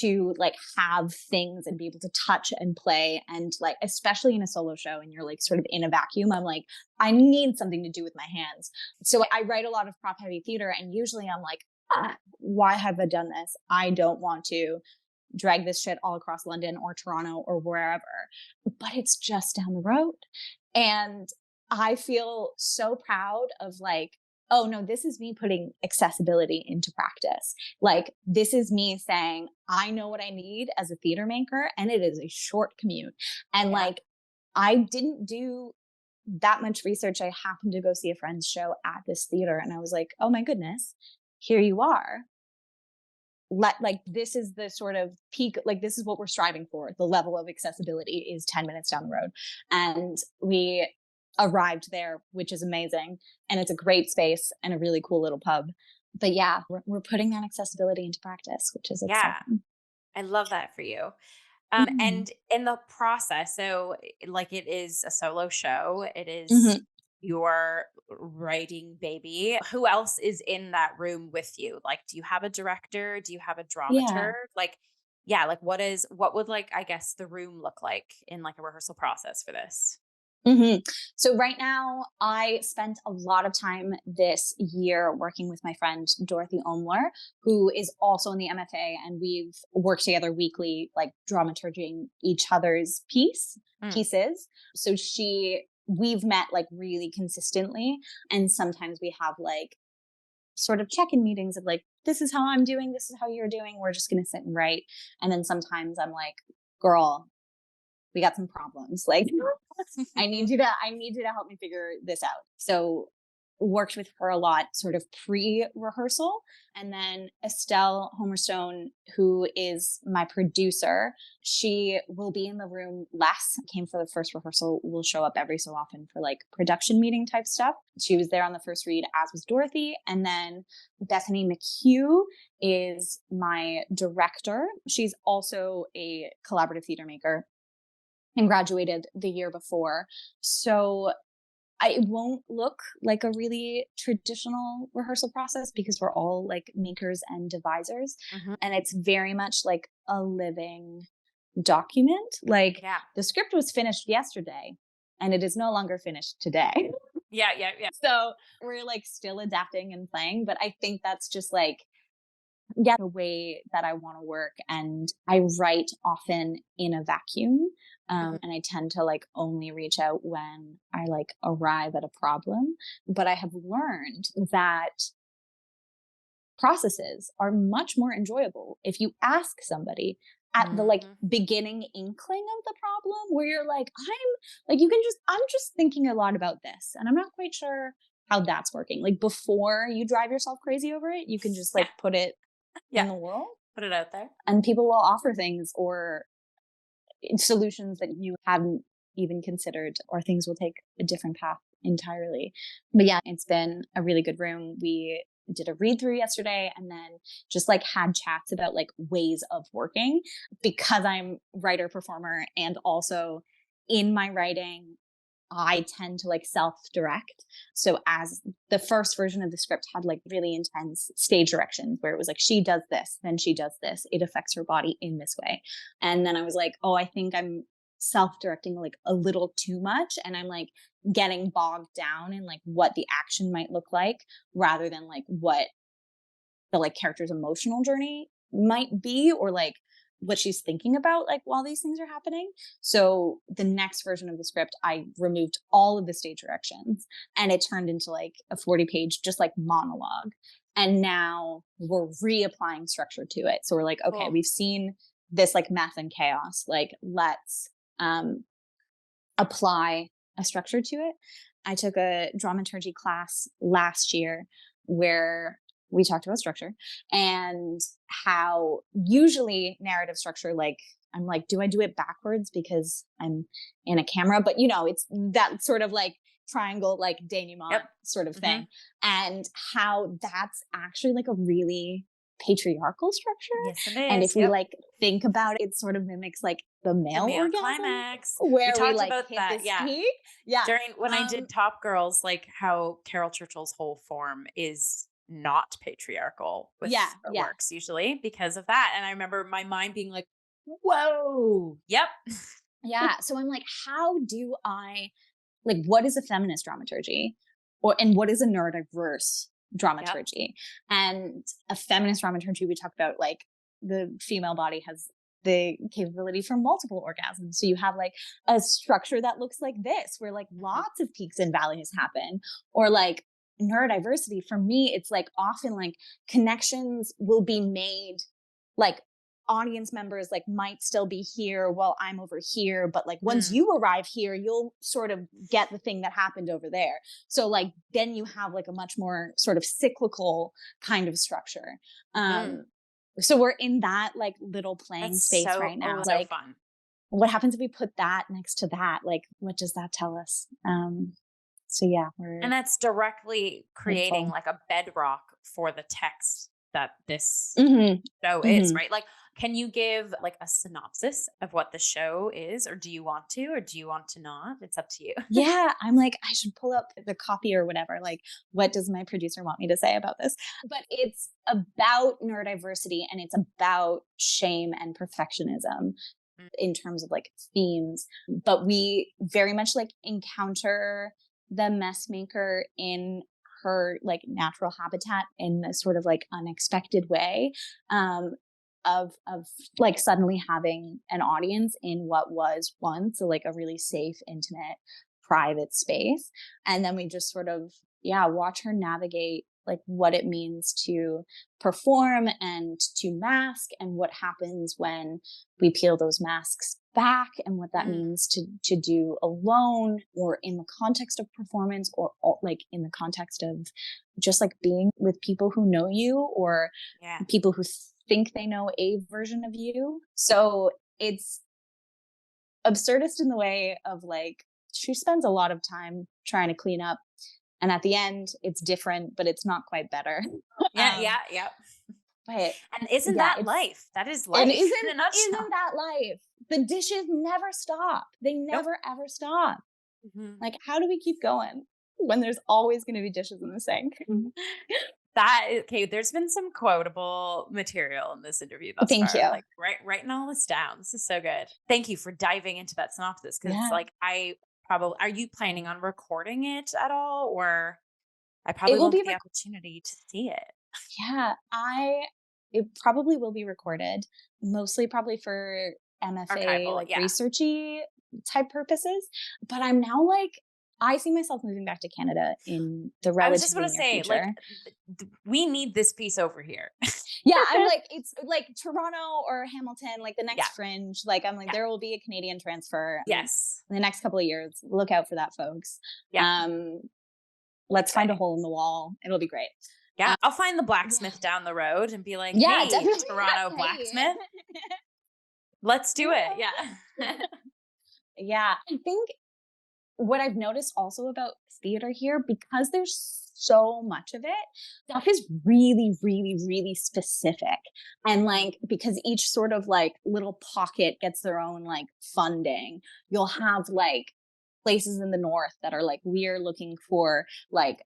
to like have things and be able to touch and play, and like especially in a solo show and you're like sort of in a vacuum, I'm like I need something to do with my hands. So I write a lot of prop heavy theater, and usually I'm like, why have I done this? I don't want to drag this shit all across London or Toronto or wherever, but it's just down the road. And I feel so proud of like, oh no, this is me putting accessibility into practice. Like, this is me saying, I know what I need as a theater maker, and it is a short commute. And Yeah. like, I didn't do that much research. I happened to go see a friend's show at this theater, and I was like, oh my goodness, here you are. Like this is the sort of peak, like this is what we're striving for. The level of accessibility is 10 minutes down the road. And we arrived there, which is amazing. And it's a great space and a really cool little pub. But yeah, we're putting that accessibility into practice, which is Yeah. exciting. I love that for you. Mm-hmm. And in the process, so like it is a solo show, it is Mm-hmm. your writing baby. Who else is in that room with you? Like, do you have a director? Do you have a Yeah. dramaturg? Like, yeah, like what would like, I guess, the room look like in like a rehearsal process for this? Hmm. So right now, I spent a lot of time this year working with my friend Dorothy Omler, who is also in the MFA, and we've worked together weekly, like dramaturging each other's Mm, pieces. So we've met like really consistently, and sometimes we have like sort of check-in meetings of like, this is how I'm doing, this is how you're doing. We're just going to sit and write, and then sometimes I'm like, girl, we got some problems. Like, I need you to help me figure this out. So worked with her a lot sort of pre-rehearsal. And then Estelle Homerstone, who is my producer, she will be in the room less, came for the first rehearsal, will show up every so often for like production meeting type stuff. She was there on the first read, as was Dorothy. And then Bethany McHugh is my director. She's also a collaborative theater maker and graduated the year before. So it won't look like a really traditional rehearsal process because we're all like makers and devisers. mhm. And it's very much like a living document. Like Yeah. the script was finished yesterday and it is no longer finished today. Yeah, yeah, yeah. So we're like still adapting and playing. But I think that's just like, yeah, the way that I want to work. And I write often in a vacuum. Mhm. And I tend to like only reach out when I like arrive at a problem. But I have learned that processes are much more enjoyable if you ask somebody at the like Mhm. beginning inkling of the problem, where you're like, I'm just thinking a lot about this and I'm not quite sure how that's working. Like before you drive yourself crazy over it, you can just Yeah. like put it Yeah. in the world, Put it out there. and people will offer things or solutions that you hadn't even considered, or things will take a different path entirely. But yeah, it's been a really good room. We did a read through yesterday and then just like had chats about like ways of working, because I'm writer performer and also in my writing I tend to like self-direct. So as the first version of the script had like really intense stage directions where it was like, she does this, then she does this, it affects her body in this way. And then I was like, oh, I think I'm self-directing like a little too much. And I'm like getting bogged down in like what the action might look like rather than like what the like character's emotional journey might be, or like what she's thinking about like while these things are happening. So the next version of the script, I removed all of the stage directions and it turned into like a 40-page just like monologue. And now we're reapplying structure to it. So we're like, okay, Cool. we've seen this like mess and chaos, like let's apply a structure to it. I took a dramaturgy class last year where we talked about structure and how usually narrative structure, like, I'm like, do I do it backwards because I'm in a camera? But you know, it's that sort of like triangle, like denouement Yep. sort of Mhm. thing. And how that's actually like a really patriarchal structure. Yes, it And is. if we Yep. like think about it, it sort of mimics like the The male male orgasm climax. We where we talked like about hit that. this Yeah. peak. Yeah. During when I Um, did Top Girls, like how Carol Churchill's whole form is not patriarchal with yeah. her Yeah. works usually because of that. And I remember my mind being like, whoa. Yep. Yeah. So I'm like, how do I like what is a feminist dramaturgy? Or and what is a neurodiverse Yep. dramaturgy? And a feminist dramaturgy, we talk about like the female body has the capability for multiple orgasms. So you have like a structure that looks like this, where like Mhm. lots of peaks and valleys happen. Or like neurodiversity, for me, it's like often like connections will be made like audience members like might still be here while I'm over here, but like once Mm. you arrive here, you'll sort of get the thing that happened over there. So like then you have like a much more sort of cyclical kind of structure. Mhm. So we're in that like little playing That's space right now. so Like fun. what happens if we put that next to that? Like what does that tell us? So yeah, And we're that's directly creating hopeful. like a bedrock for the text that this Mm-hmm. show is, Mm-hmm. right? Like, can you give like a synopsis of what the show is, or do you want to, or do you want to not? It's up to you. Yeah, I'm like, I should pull up the copy or whatever. Like, what does my producer want me to say about this? But it's about neurodiversity and it's about shame and perfectionism Mm. in terms of like themes. But we very much like encounter the messmaker in her like natural habitat in a sort of like unexpected way. Um, of like suddenly having an audience in what was once like a really safe, intimate, private space. And then we just sort of, yeah, watch her navigate like what it means to perform and to mask and what happens when we peel those masks back and what that Mm. means to do alone or in the context of performance or like in the context of just like being with people who know you or Yeah. people who think they know a version of you. So it's absurdist in the way of like, she spends a lot of time trying to clean up. And at the end, it's different, but it's not quite better. Yeah. um, Yeah. Yeah. but And isn't yeah, that it's, life? That is and life in a nutshell. isn't that life? The dishes never stop. They Nope. never ever stop. Mhm. Like, how do we keep going when there's always going to be dishes in the sink? Okay, there's been some quotable material in this interview thus Thank far. you. Like writing all this down. This is so good. Thank you for diving into that synopsis because Yeah. like I probably are you planning on recording it at all, or I It probably will won't be get the opportunity to see it. Yeah, it probably will be recorded, mostly probably for MFA, Archival, like yeah. researchy type purposes. But I'm now like, I see myself moving back to Canada in the I was just relatively going to near say, like, future. we need this piece over here. Yeah, I'm like, it's like Toronto or Hamilton, like the Yeah, next fringe. Like, I'm like, yeah, there will be a Canadian transfer yes, in the next couple of years. Look out for that, folks. yeah, Um, let's find a exciting. hole in the wall. It'll be great. Yeah, I'll find the Yeah, blacksmith down the road and be like, yeah, "Hey, definitely. Toronto Hey. blacksmith, let's do it." Yeah. Yeah. Yeah, I think what I've noticed also about theater here, because there's so much of it, stuff is really, really, really specific. And like, because each sort of like little pocket gets their own like funding, you'll have like places in the north that are like, we're looking for like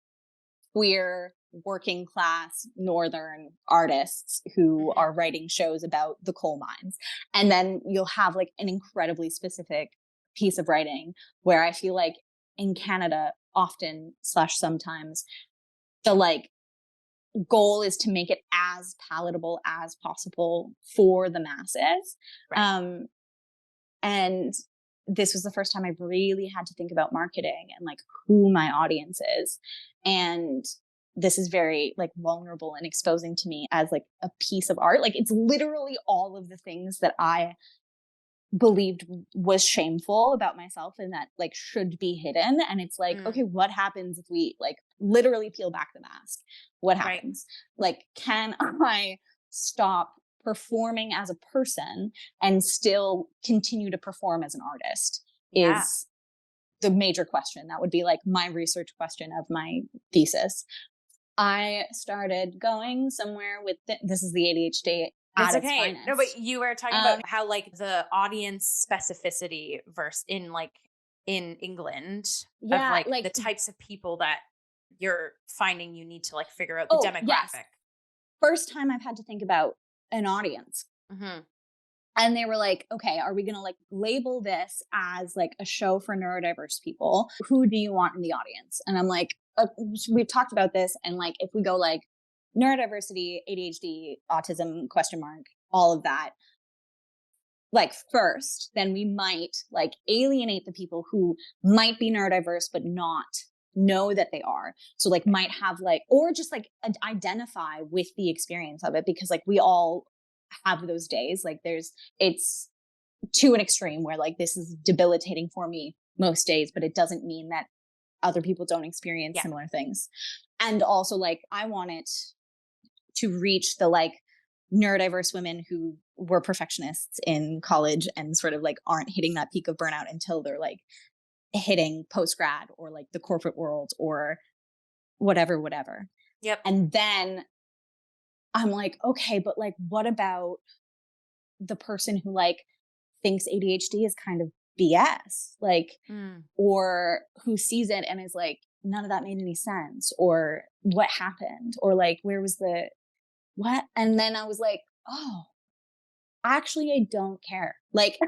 queer working class northern artists who Mhm. are writing shows about the coal mines. And then you'll have like an incredibly specific piece of writing where I feel like in Canada often slash sometimes the like goal is to make it as palatable as possible for the masses. Right. Um, and this was the first time I really had to think about marketing and like who my audience is. And this is very like vulnerable and exposing to me as like a piece of art. Like it's literally all of the things that I believed was shameful about myself and that like should be hidden. And it's like, Mm. okay, what happens if we like literally peel back the mask? What Right. happens? Like, can I stop performing as a person and still continue to perform as an artist? Yeah. Is the major question. That would be like my research question of my thesis. I started going somewhere with this is the ADHD It's at its okay. No, but finest. you were talking Um, about how like the audience specificity versus in like in England of yeah, like the like, types of people that you're finding you need to like figure out the oh, yes. demographic. First time I've had to think about an audience. Hmm. And they were like, okay, are we going to like label this as like a show for neurodiverse people? Who do you want in the audience? And I'm like, we've talked about this. And like, if we go like neurodiversity, ADHD, autism, question mark, all of that, like first, then we might like alienate the people who might be neurodiverse, but not know that they are. So like might have like, or just like identify with the experience of it because like we all have those days. Like it's to an extreme where like this is debilitating for me most days, but it doesn't mean that other people don't experience Yeah. similar things. And also like I want it to reach the like neurodiverse women who were perfectionists in college and sort of like aren't hitting that peak of burnout until they're like hitting post grad or like the corporate world or whatever. Yep. And then I'm like, okay, but like, what about the person who like thinks ADHD is kind of BS, like, Mm. or who sees it and is like, none of that made any sense, or what happened, or like, where was the what? And then I was like, oh, actually, I don't care. Like,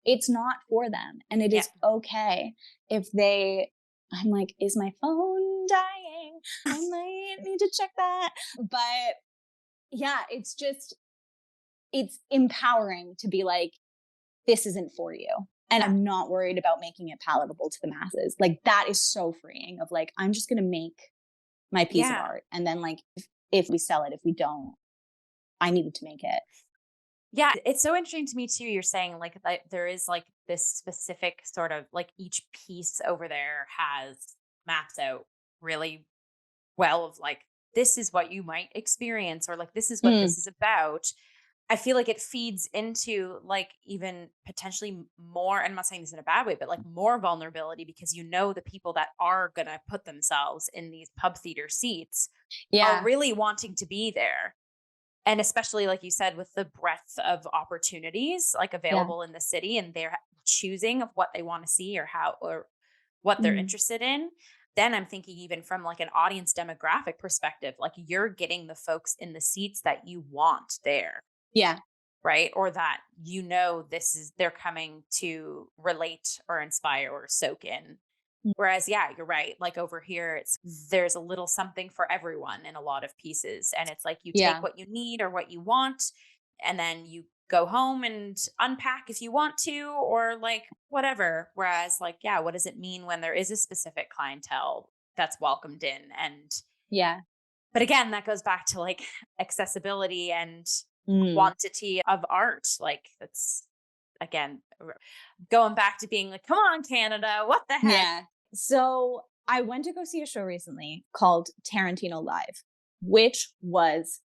it's not for them. And it Yeah. is okay if I'm like, is my phone dying? I might need to check that. But yeah, it's empowering to be like, this isn't for you. And Yeah. I'm not worried about making it palatable to the masses. Like, that is so freeing of like, I'm just going to make my piece of Yeah. art. And then, like, if we sell it, if we don't, I needed to make it. Yeah, it's so interesting to me too. You're saying like that there is like this specific sort of like each piece over there has maps out really well of like this is what you might experience or like this is what Mm, this is about. I feel like it feeds into like even potentially more, and I'm not saying this in a bad way, but like more vulnerability because you know the people that are gonna put themselves in these pub theater seats are yeah. really wanting to be there. And especially like you said, with the breadth of opportunities like Yeah. available in the city and they're choosing of what they want to see or how or what they're Mm, interested in, then I'm thinking even from like an audience demographic perspective, like you're getting the folks in the seats that you want there, yeah. right? Or that you know this is they're coming to relate or inspire or soak in. Mm, Whereas, yeah, you're right. Like over here, there's a little something for everyone in a lot of pieces. And it's like you take yeah. what you need or what you want, and then you go home and unpack if you want to, or like whatever. Whereas, like, yeah, what does it mean when there is a specific clientele that's welcomed in? And, Yeah. but again, that goes back to like accessibility and Mm, quantity of art. Like, that's again, going back to being like, come on, Canada, what the heck? yeah. So I went to go see a show recently called Tarantino Live, which was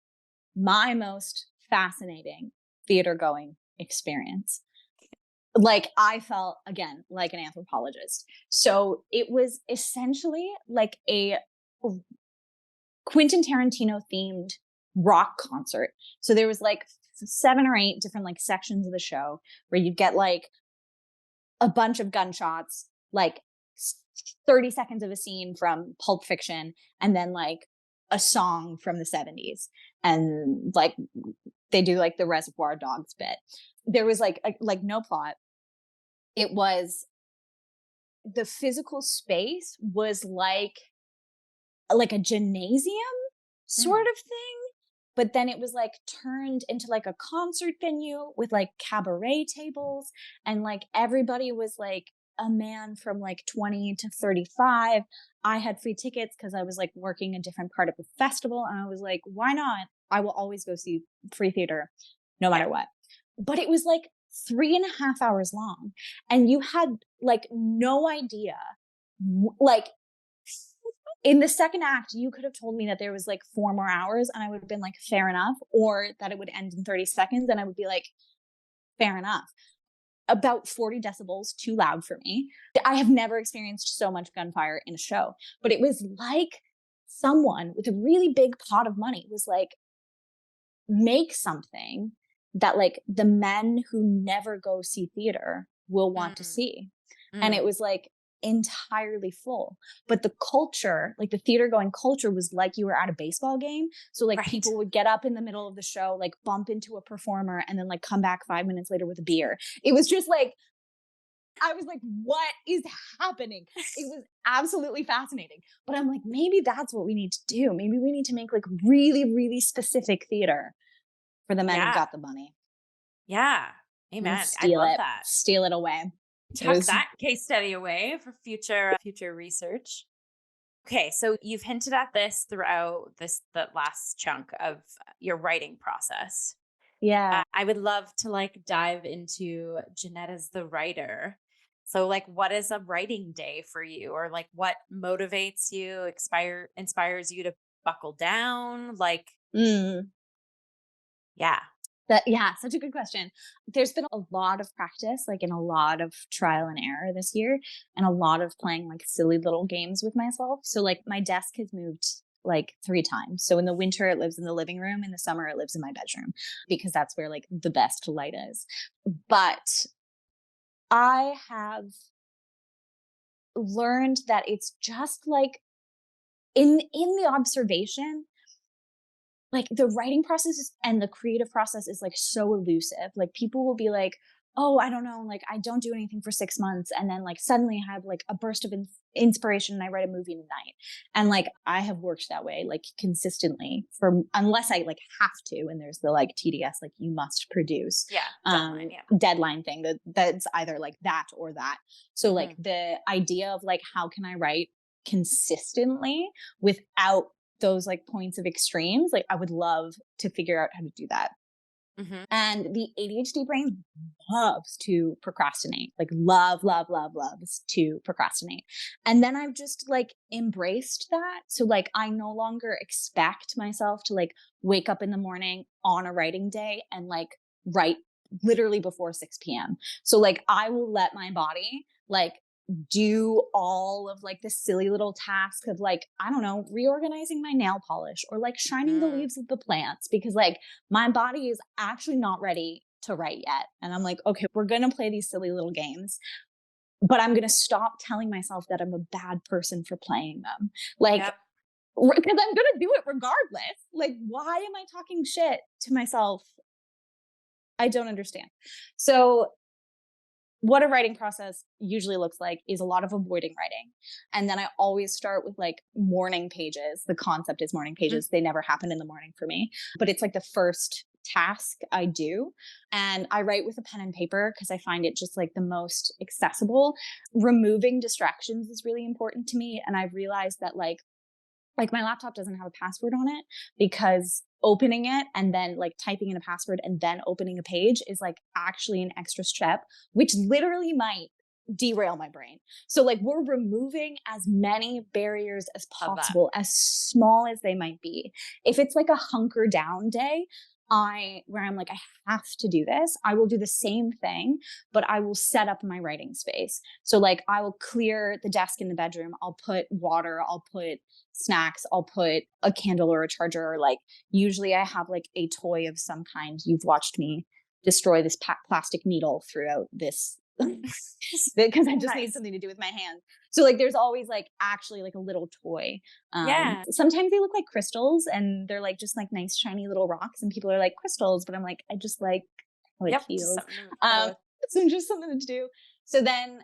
my most fascinating theater going experience. Like I felt again like an anthropologist. So it was essentially like a Quentin Tarantino themed rock concert. So there was like 7 or 8 different like sections of the show where you'd get like a bunch of gunshots, like 30 seconds of a scene from Pulp Fiction and then like a song from the 70s. And like they do like the Reservoir Dogs bit. There was like no plot. It was the physical space was like a gymnasium sort Mm. of thing, but then it was like turned into like a concert venue with like cabaret tables, and like everybody was like a man from like 20 to 35. I had free tickets because I was like working a different part of the festival, and I was like, why not? I will always go see free theater no Yeah. matter what. But it was like 3.5 hours long, and you had like no idea. Like in the second act, you could have told me that there was like 4 more hours and I would have been like, fair enough, or that it would end in 30 seconds and I would be like, fair enough. About 40 decibels too loud for me. I have never experienced so much gunfire in a show, but it was like someone with a really big pot of money was like, make something that like the men who never go see theater will want to Mm. see. And it Mm. was like entirely full. But the culture, like the theater going culture, was like you were at a baseball game. So like Right. people would get up in the middle of the show, like bump into a performer and then like come back 5 minutes later with a beer. It was just like, I was like, what is happening? It was absolutely fascinating. But I'm like, maybe that's what we need to do. Maybe we need to make like really, really specific theater for the men who've Yeah. got the money Yeah. and Amen. I love that. steal it away. It Tuck was, that case study away for future research. Okay, so you've hinted at this throughout the last chunk of your writing process. yeah. I would love to like dive into Jenette as the writer. So like what is a writing day for you, or like what motivates you, inspires you to buckle down? Like Mm. yeah. Yeah, such a good question. There's been a lot of practice, like, and a lot of trial and error this year, and a lot of playing like silly little games with myself. So like my desk has moved like 3 times. So in the winter it lives in the living room, in the summer it lives in my bedroom because that's where like the best light is. But I have learned that it's just like in the observation, like the writing process and the creative process is like so elusive. Like people will be like, oh, I don't know, like I don't do anything for 6 months, and then like suddenly I have like a burst of inspiration and I write a movie in a night. And like I have worked that way like consistently for, unless I like have to, and there's the like TDS, like you must produce Yeah, deadline, yeah. deadline thing that's either like that or that. So like Mhm. the idea of like how can I write consistently without those like points of extremes, like I would love to figure out how to do that. Mhm. And the ADHD brain loves to procrastinate, like loves to procrastinate. And then I've just like embraced that. So like I no longer expect myself to like wake up in the morning on a writing day and like write literally before 6 p.m. So like I will let my body like do all of like the silly little task of like, I don't know, reorganizing my nail polish or like shining the Mm. leaves of the plants, because like my body is actually not ready to write yet. And I'm like, okay, we're going to play these silly little games, but I'm going to stop telling myself that I'm a bad person for playing them. Like, Yep. because I'm going to do it regardless. Like, why am I talking shit to myself? I don't understand. So what a writing process usually looks like is a lot of avoiding writing. And then I always start with like morning pages. The concept is morning Mhm. pages. They never happen in the morning for me, but it's like the first task I do. And I write with a pen and paper because I find it just like the most accessible. Removing distractions is really important to me. And I've realized that like my laptop doesn't have a password on it because opening it and then like typing in a password and then opening a page is like actually an extra step, which literally might derail my brain. So like we're removing as many barriers as Love that. possible, as small as they might be. If it's like a hunker down day, where I'm like, I have to do this, I will do the same thing, but I will set up my writing space. So like I will clear the desk in the bedroom, I'll put water, I'll put snacks, I'll put a candle or a charger, or like usually I have like a toy of some kind. You've watched me destroy this plastic needle throughout this because I just need Nice. something to do with my hands. So like there's always like actually like a little toy. Yeah. Sometimes they look like crystals and they're like just like nice shiny little rocks and people are like crystals, but I'm like, I just like how it Yep. Just feels. something to fiddle Um, with. so just something to do. So then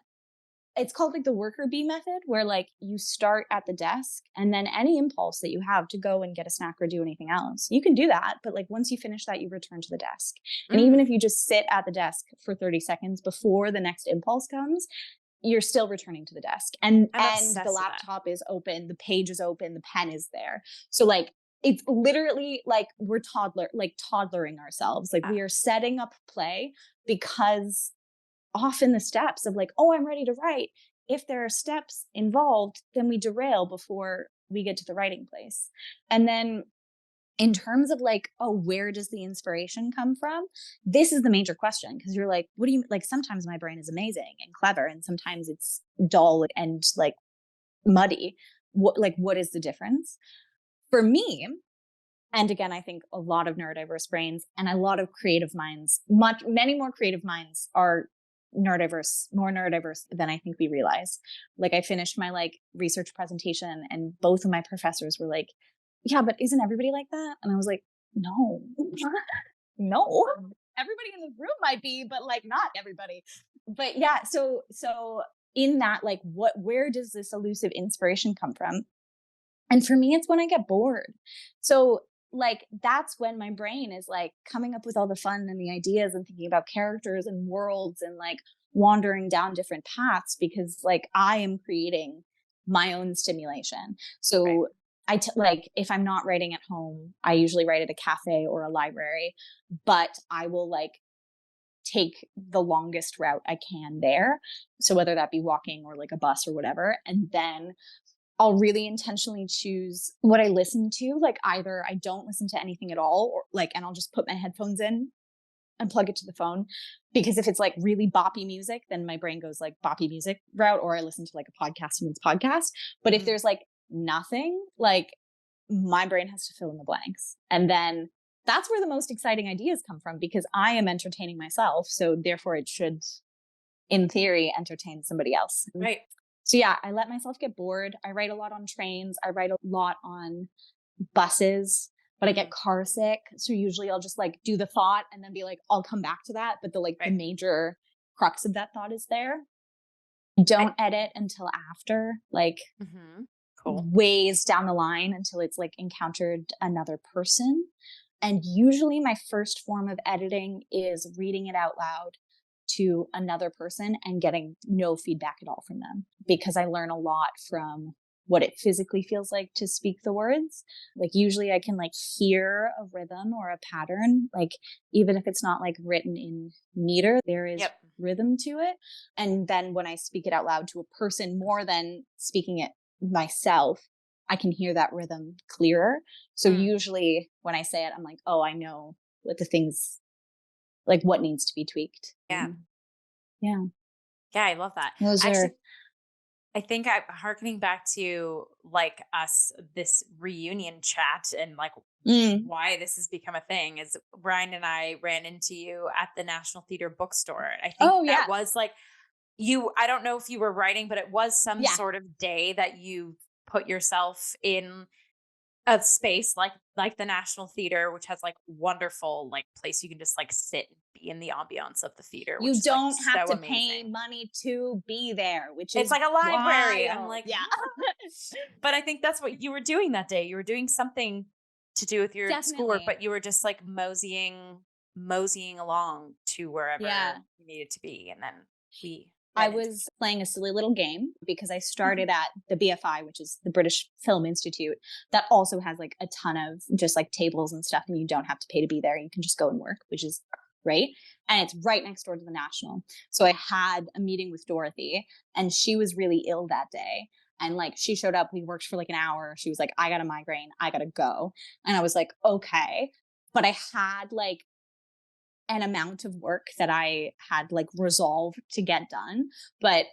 it's called like the worker bee method, where like you start at the desk and then any impulse that you have to go and get a snack or do anything else, you can do that. But like once you finish that, you return to the desk. And even if Mm. you just sit at the desk for 30 seconds before the next impulse comes, you're still returning to the desk. I'm And the obsessed with that. laptop is open, the page is open, the pen is there. So like it's literally like we're toddlering ourselves. Like Uh, we are setting up play because often the steps of like, oh, I'm ready to write. If there are steps involved, then we derail before we get to the writing place. And then in terms of like, oh, where does the inspiration come from? This is the major question because you're like, what do you like? Sometimes my brain is amazing and clever, and sometimes it's dull and like muddy. What is the difference? For me, and again, I think a lot of neurodiverse brains and a lot of creative minds, many more creative minds are more neurodiverse than I think we realize. Like I finished my like research presentation and both of my professors were like, yeah, but isn't everybody like that? And I was like, no, no, everybody in this room might be, but like not everybody. But yeah, so in that, like where does this elusive inspiration come from? And for me, it's when I get bored. So like that's when my brain is like coming up with all the fun and the ideas and thinking about characters and worlds and like wandering down different paths because like I am creating my own stimulation. right. So like if I'm not writing at home, I usually write at a cafe or a library, but I will like take the longest route I can there. So whether that be walking or like a bus or whatever, and then I'll really intentionally choose what I listen to. Like either I don't listen to anything at all or like, and I'll just put my headphones in and plug it to the phone. Because if it's like really boppy music, then my brain goes like boppy music route, or I listen to like a podcast and it's podcast. But if Mm. there's like nothing, like my brain has to fill in the blanks. And then that's where the most exciting ideas come from because I am entertaining myself. So therefore it should, in theory, entertain somebody else. Right. So yeah, I let myself get bored. I write a lot on trains. I write a lot on buses, but I get car sick. So usually I'll just like do the thought and then be like, I'll come back to that. But the Right. major crux of that thought is there. I, Don't edit until after, like mhm. Cool. ways down the line until it's like encountered another person. And usually my first form of editing is reading it out loud to another person and getting no feedback at all from them because I learn a lot from what it physically feels like to speak the words. Like usually I can like hear a rhythm or a pattern, like even if it's not like written in meter, there is Yep. rhythm to it. And then when I speak it out loud to a person more than speaking it myself, I can hear that rhythm clearer. So Mm. usually when I say it, I'm like, oh, I know what the things like what needs to be tweaked. Yeah. Yeah. Yeah. I love that. Those Actually, are I think I'm harkening back to like us, this reunion chat and like mm, why this has become a thing is Brian and I ran into you at the National Theater bookstore. I think oh that yeah. was like I don't know if you were writing, but it was some Yeah. sort of day that you put yourself in a space like the National Theater, which has like wonderful like place you can just like sit and be in the ambiance of the theater, which You is like don't have so to pay amazing. money to be there, which It's is like a library. I'm wild. like, Yeah. but I think that's what you were doing that day. You were doing something to do with your schoolwork, Definitely. but you were just like moseying along to wherever Yeah. you needed to be. And then we I ran into was playing a silly little game because I started at the BFI, which is the British Film Institute, that also has like a ton of just like tables and stuff, and you don't have to pay to be there. You can just go and work, which is great. And it's right next door to the National. So I had a meeting with Dorothy, and she was really ill that day. And like she showed up, we worked for like an hour. She was like, I got a migraine, I gotta go. And I was like, okay. But I had like an amount of work that I had like resolved to get done. But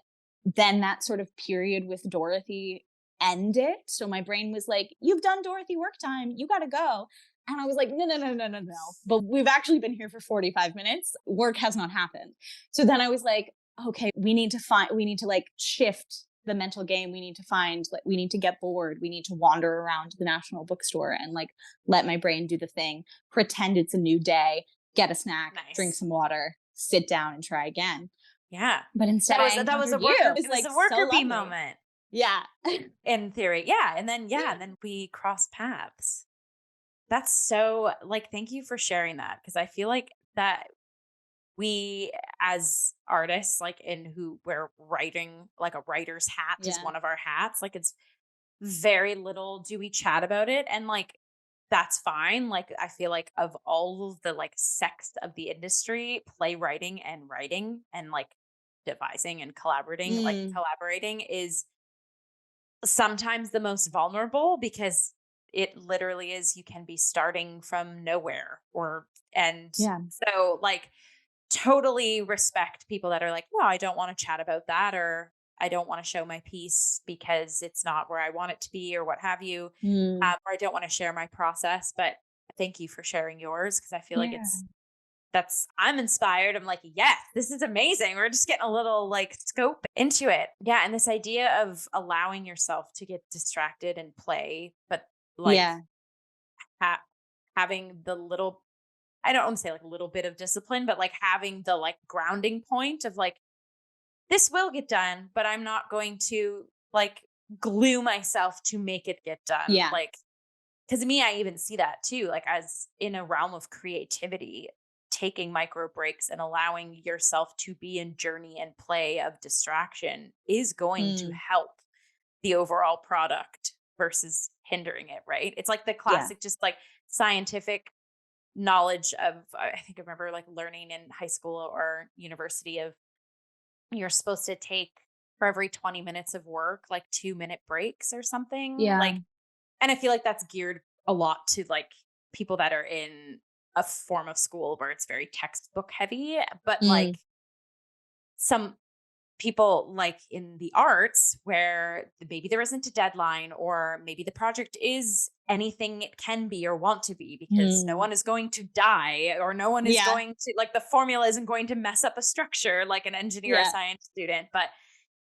then that sort of period with Dorothy ended. So my brain was like, you've done Dorothy work time, you got to go. And I was like, no, no, no, no, no, no. But we've actually been here for 45 minutes. Work has not happened. So then I was like, okay, we need to like shift the mental game. We need to get bored. We need to wander around the National Bookstore and like let my brain do the thing, pretend it's a new day, get a snack, drink Nice. some water, sit down and try again. Yeah. But instead I That was a encountered you. worker It's it was like a so worker bee lovely. moment Yeah. in theory. And then we cross paths. That's so like thank you for sharing that because I feel like that we as artists like in who we're writing like a writer's hat is Yeah. one of our hats. Like it's very little do we chat about it and like that's fine. Like I feel like of all of the like sex of the industry, playwriting and writing and like devising and Mm, collaborating is sometimes the most vulnerable because it literally is you can be starting from nowhere or and yeah. so like totally respect people that are like, well, I don't want to chat about that or I don't want to show my piece because it's not where I want it to be or what have you. Mm, Or I don't want to share my process. But thank you for sharing yours because I feel like yeah. I'm inspired. I'm like, yes, this is amazing. We're just getting a little like scope into it. Yeah. And this idea of allowing yourself to get distracted and play, but like Yeah. ha- having the little I don't want to say like a little bit of discipline, but like having the like grounding point of like, this will get done, but I'm not going to like glue myself to make it get done. Yeah. Like, cause me, I even see that too, like as in a realm of creativity, taking micro breaks and allowing yourself to be in journey and play of distraction is going to Mm, help the overall product versus hindering it, right? It's like the yeah. classic, just like scientific knowledge of I think I remember like learning in high school or university of you're supposed to take for every 20 minutes of work like 2-minute breaks or something Yeah. like and I feel like that's geared a lot to like people that are in a form of school where it's very textbook heavy but like Mm, some people like in the arts where maybe there isn't a deadline or maybe the project is anything it can be or want to be because no mm, one is going to die or no one is yeah. going to like the formula isn't going to mess up a structure like an engineer or Yeah. science student but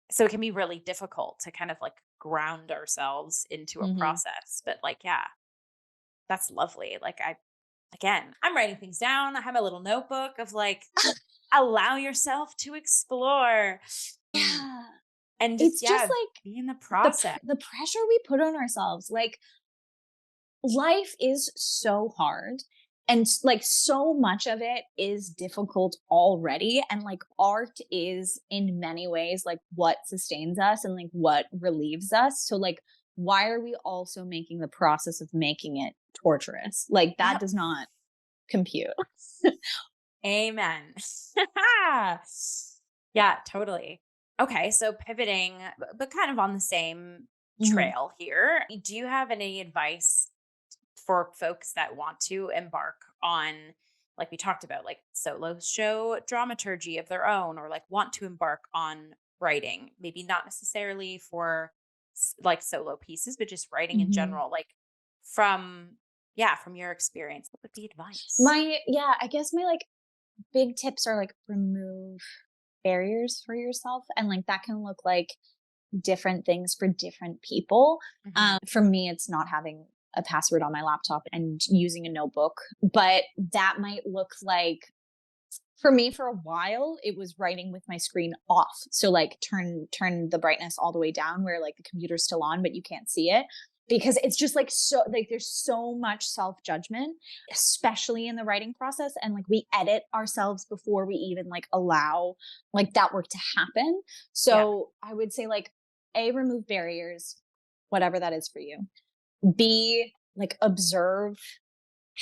so it can be really difficult to kind of like ground ourselves into a Hmm. process but like yeah that's lovely like I again I'm writing things down I have a little notebook of like allow yourself to explore Yeah. and just, It's just yeah, like be in the process. the pressure we put on ourselves. Like life is so hard and like so much of it is difficult already and like art is in many ways like what sustains us and like what relieves us. So like why are we also making the process of making it torturous? Like that Yep. does not compute. Amen. Yeah, totally. Okay, so pivoting, but kind of on the same Mhm. trail here. Do you have any advice for folks that want to embark on, like we talked about, like solo show dramaturgy of their own, or like want to embark on writing? Maybe not necessarily for like solo pieces, but just writing in Mhm. general. Like from, yeah, from your experience, what would be advice? My yeah, I guess my like big tips are like remove barriers for yourself and like that can look like different things for different people. Mhm. For me, it's not having a password on my laptop and using a notebook, but that might look like for me for a while it was writing with my screen off, so like turn the brightness all the way down where like the computer's still on but you can't see it, because it's just like so like there's so much self-judgment especially in the writing process and like we edit ourselves before we even like allow like that work to happen. Yeah. So I would say like a remove barriers, whatever that is for you. B like observe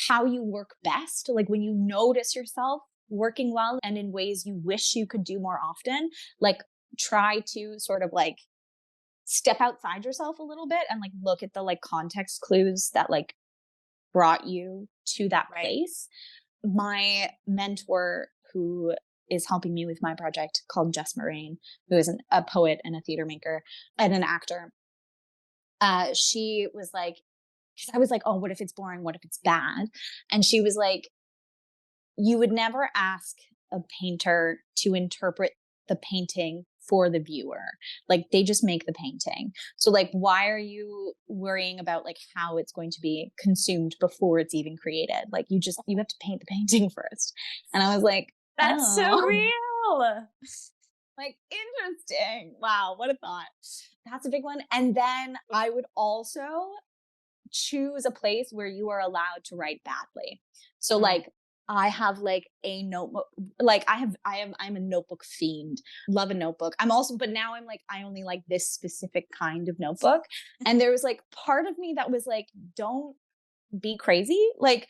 how you work best. Like when you notice yourself working well and in ways you wish you could do more often, like try to sort of like step outside yourself a little bit and like look at the like context clues that like brought you to that Right. place. My mentor who is helping me with my project called Jess Moraine, who is a poet and a theater maker and an actor. She was like, because I was like, oh, what if it's boring? What if it's bad? And she was like, you would never ask a painter to interpret the painting for the viewer. Like they just make the painting. So like, why are you worrying about like how it's going to be consumed before it's even created? Like you have to paint the painting first. And I was like, That's so oh, real. like interesting. Wow. What a thought. That's a big one. And then I would also choose a place where you are allowed to write badly. So like I have like a notebook, like I'm a notebook fiend, love a notebook. I'm also, but now I'm like, I only like this specific kind of notebook. And there was like part of me that was like, don't be crazy. Like,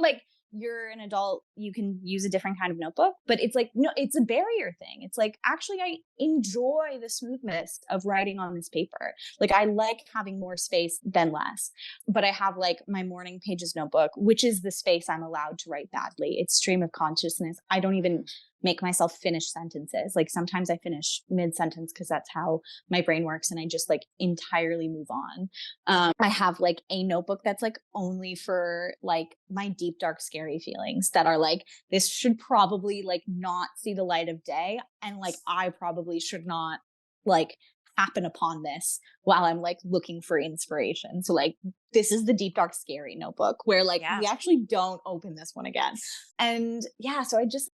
like you're an adult, you can use a different kind of notebook, but it's like, no, it's a barrier thing. It's like, actually, I enjoy the smoothness of writing on this paper. Like, I like having more space than less, but I have like my morning pages notebook, which is the space I'm allowed to write badly. It's stream of consciousness. I don't even make myself finish sentences. Like sometimes I finish mid sentence because that's how my brain works. And I just like entirely move on. I have like a notebook that's like only for like my deep, dark, scary feelings that are like, this should probably like not see the light of day. And like, I probably should not like happen upon this while I'm like looking for inspiration. So like, this is the deep, dark, scary notebook where like, we actually don't open this one again. And yeah, so I just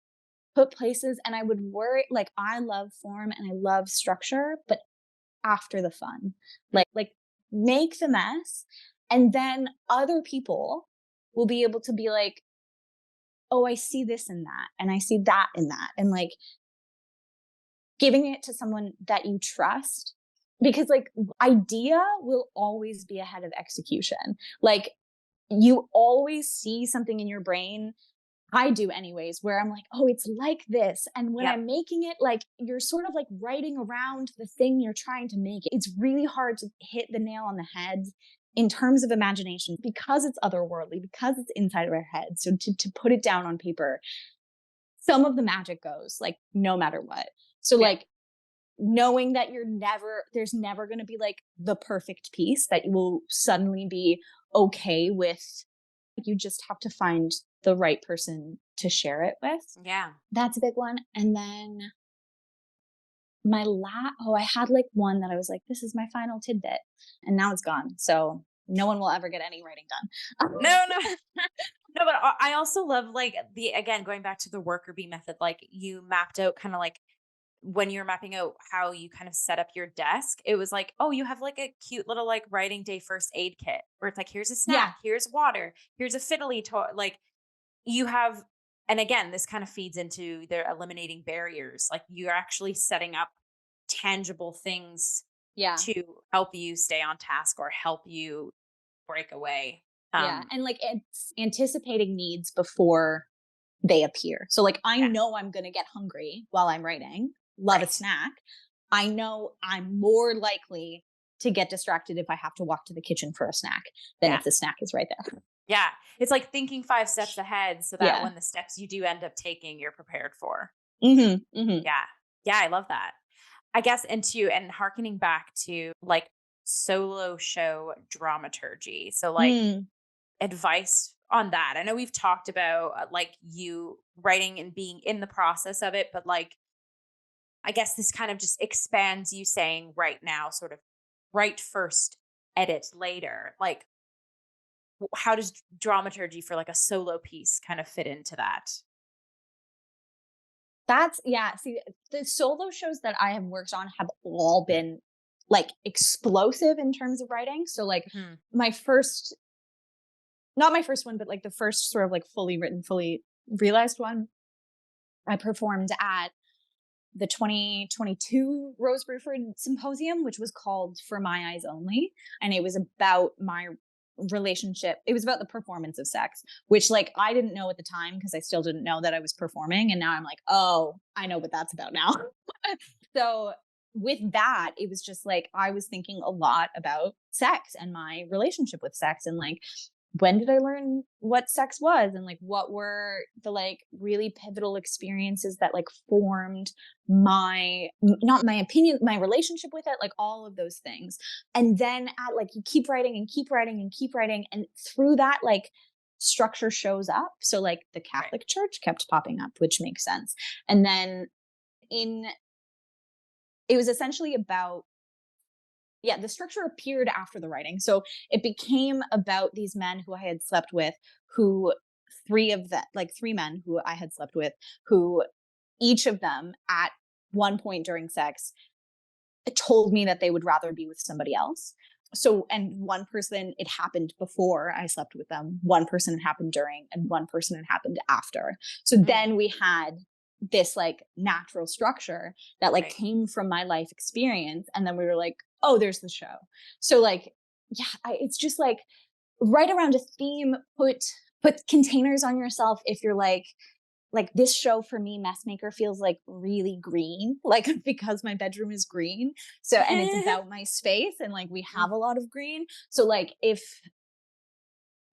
put places and I would worry, like I love form and I love structure, but after the fun, like make the mess. And then other people will be able to be like, oh, I see this in that. And I see that in that. And like giving it to someone that you trust, because like idea will always be ahead of execution. Like you always see something in your brain, I do anyways, where I'm like, oh, it's like this. And when I'm making it, like you're sort of like writing around the thing you're trying to make. It's really hard to hit the nail on the head in terms of imagination because it's otherworldly, because it's inside of our head. So to put it down on paper, some of the magic goes like no matter what. So like knowing that there's never going to be like the perfect piece that you will suddenly be okay with. You just have to find the right person to share it with. Yeah. That's a big one. And then I had like one that I was like, this is my final tidbit. And now it's gone. So no one will ever get any writing done. No. No, but I also love like again, going back to the worker bee method, like you mapped out kind of like when you're mapping out how you kind of set up your desk, it was like, oh, you have like a cute little like writing day first aid kit where it's like, here's a snack, here's water, here's a fiddly toy. Like you have, and again, this kind of feeds into their eliminating barriers. Like you're actually setting up tangible things to help you stay on task or help you break away. And like it's anticipating needs before they appear. So like, I know I'm going to get hungry while I'm writing, love a snack. I know I'm more likely to get distracted if I have to walk to the kitchen for a snack than if the snack is right there. Yeah. It's like thinking 5 steps ahead so that when the steps you do end up taking, you're prepared for. Yeah. Yeah. I love that. I guess, and hearkening back to like solo show dramaturgy. So like advice on that. I know we've talked about like you writing and being in the process of it, but like, I guess this kind of just expands you saying right now, sort of write first, edit later. Like, how does dramaturgy for like a solo piece kind of fit into that? See, the solo shows that I have worked on have all been like explosive in terms of writing. So like not my first one, but like the first sort of like fully written, fully realized one, I performed at the 2022 Rose Bruford Symposium, which was called For My Eyes Only. And it was about my relationship. It was about the performance of sex, which like I didn't know at the time because I still didn't know that I was performing. And now I'm like, oh, I know what that's about now. So with that, it was just like, I was thinking a lot about sex and my relationship with sex and like, when did I learn what sex was and like what were the like really pivotal experiences that like formed not my opinion, my relationship with it, like all of those things. And then like you keep writing and keep writing and keep writing, and through that like structure shows up. So like the Catholic Church kept popping up, which makes sense. And then it was essentially about, yeah, the structure appeared after the writing. So it became about these men who I had slept with, who three of them, like three men who I had slept with, who each of them at one point during sex told me that they would rather be with somebody else. So, and one person, it happened before I slept with them, one person it happened during, and one person it happened after. So then we had this like natural structure that like Right. came from my life experience. And then we were like, oh, there's the show. So like, yeah, it's just like right around a theme, put containers on yourself if you're like this show for me, Messmaker, feels like really green, like because my bedroom is green. So, and it's about my space and like we have a lot of green. So like if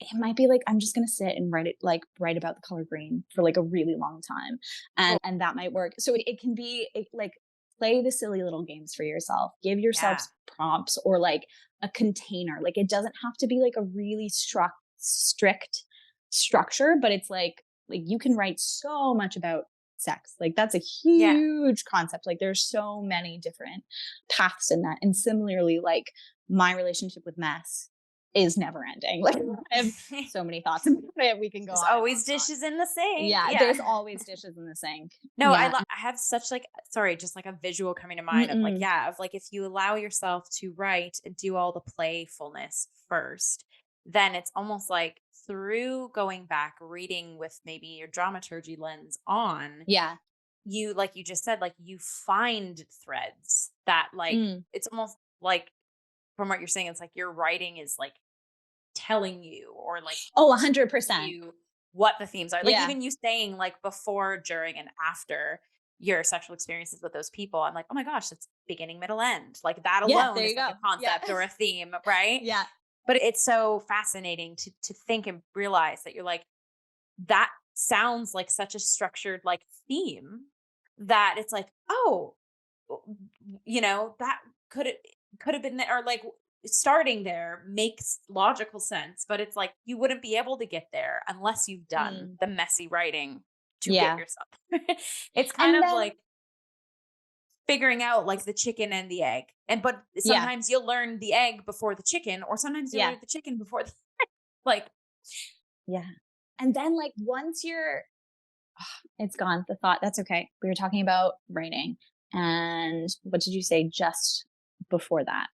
it might be like, I'm just going to sit and write about the color green for like a really long time. Cool. And that might work. So it can be like play the silly little games for yourself, give yourself Yeah. prompts or like a container. Like it doesn't have to be like a really strict structure, but it's like you can write so much about sex. Like that's a Yeah. huge concept. Like there's so many different paths in that. And similarly, like my relationship with mess is never ending. Like I have so many thoughts about it. We can go There's on and on always and on. dishes in the sink. Yeah, Yeah. there's always dishes in the sink. No, Yeah. I have such like, sorry, just like a visual coming to mind of like, Mm-mm. yeah, of like if you allow yourself to write and do all the playfulness first, then it's almost like through going back, reading with maybe your dramaturgy lens on, Yeah. you, like you just said, like you find threads that like, Mm. it's almost like from what you're saying, it's like your writing is like telling you or like Oh, 100%. you what the themes are. Like Yeah. even you saying like before, during, and after your sexual experiences with those people, I'm like, oh my gosh, that's beginning, middle, end. Like that Yeah. alone There is you like go. a Yeah. concept or a theme, right? Yeah. But it's so fascinating to think and realize that you're like, that sounds like such a structured like theme that it's like, oh, that could it could have been there, or like starting there makes logical sense, but it's like you wouldn't be able to get there unless you've done Mm. the messy writing to get Yeah. yourself. It's kind And of then, like figuring out like the chicken and the egg. But yeah. sometimes you'll learn the egg before the chicken, or sometimes you'll Yeah. learn the chicken before the like Yeah. And then like once you're, it's gone. The thought, that's okay. We were talking about writing. And what did you say just before that?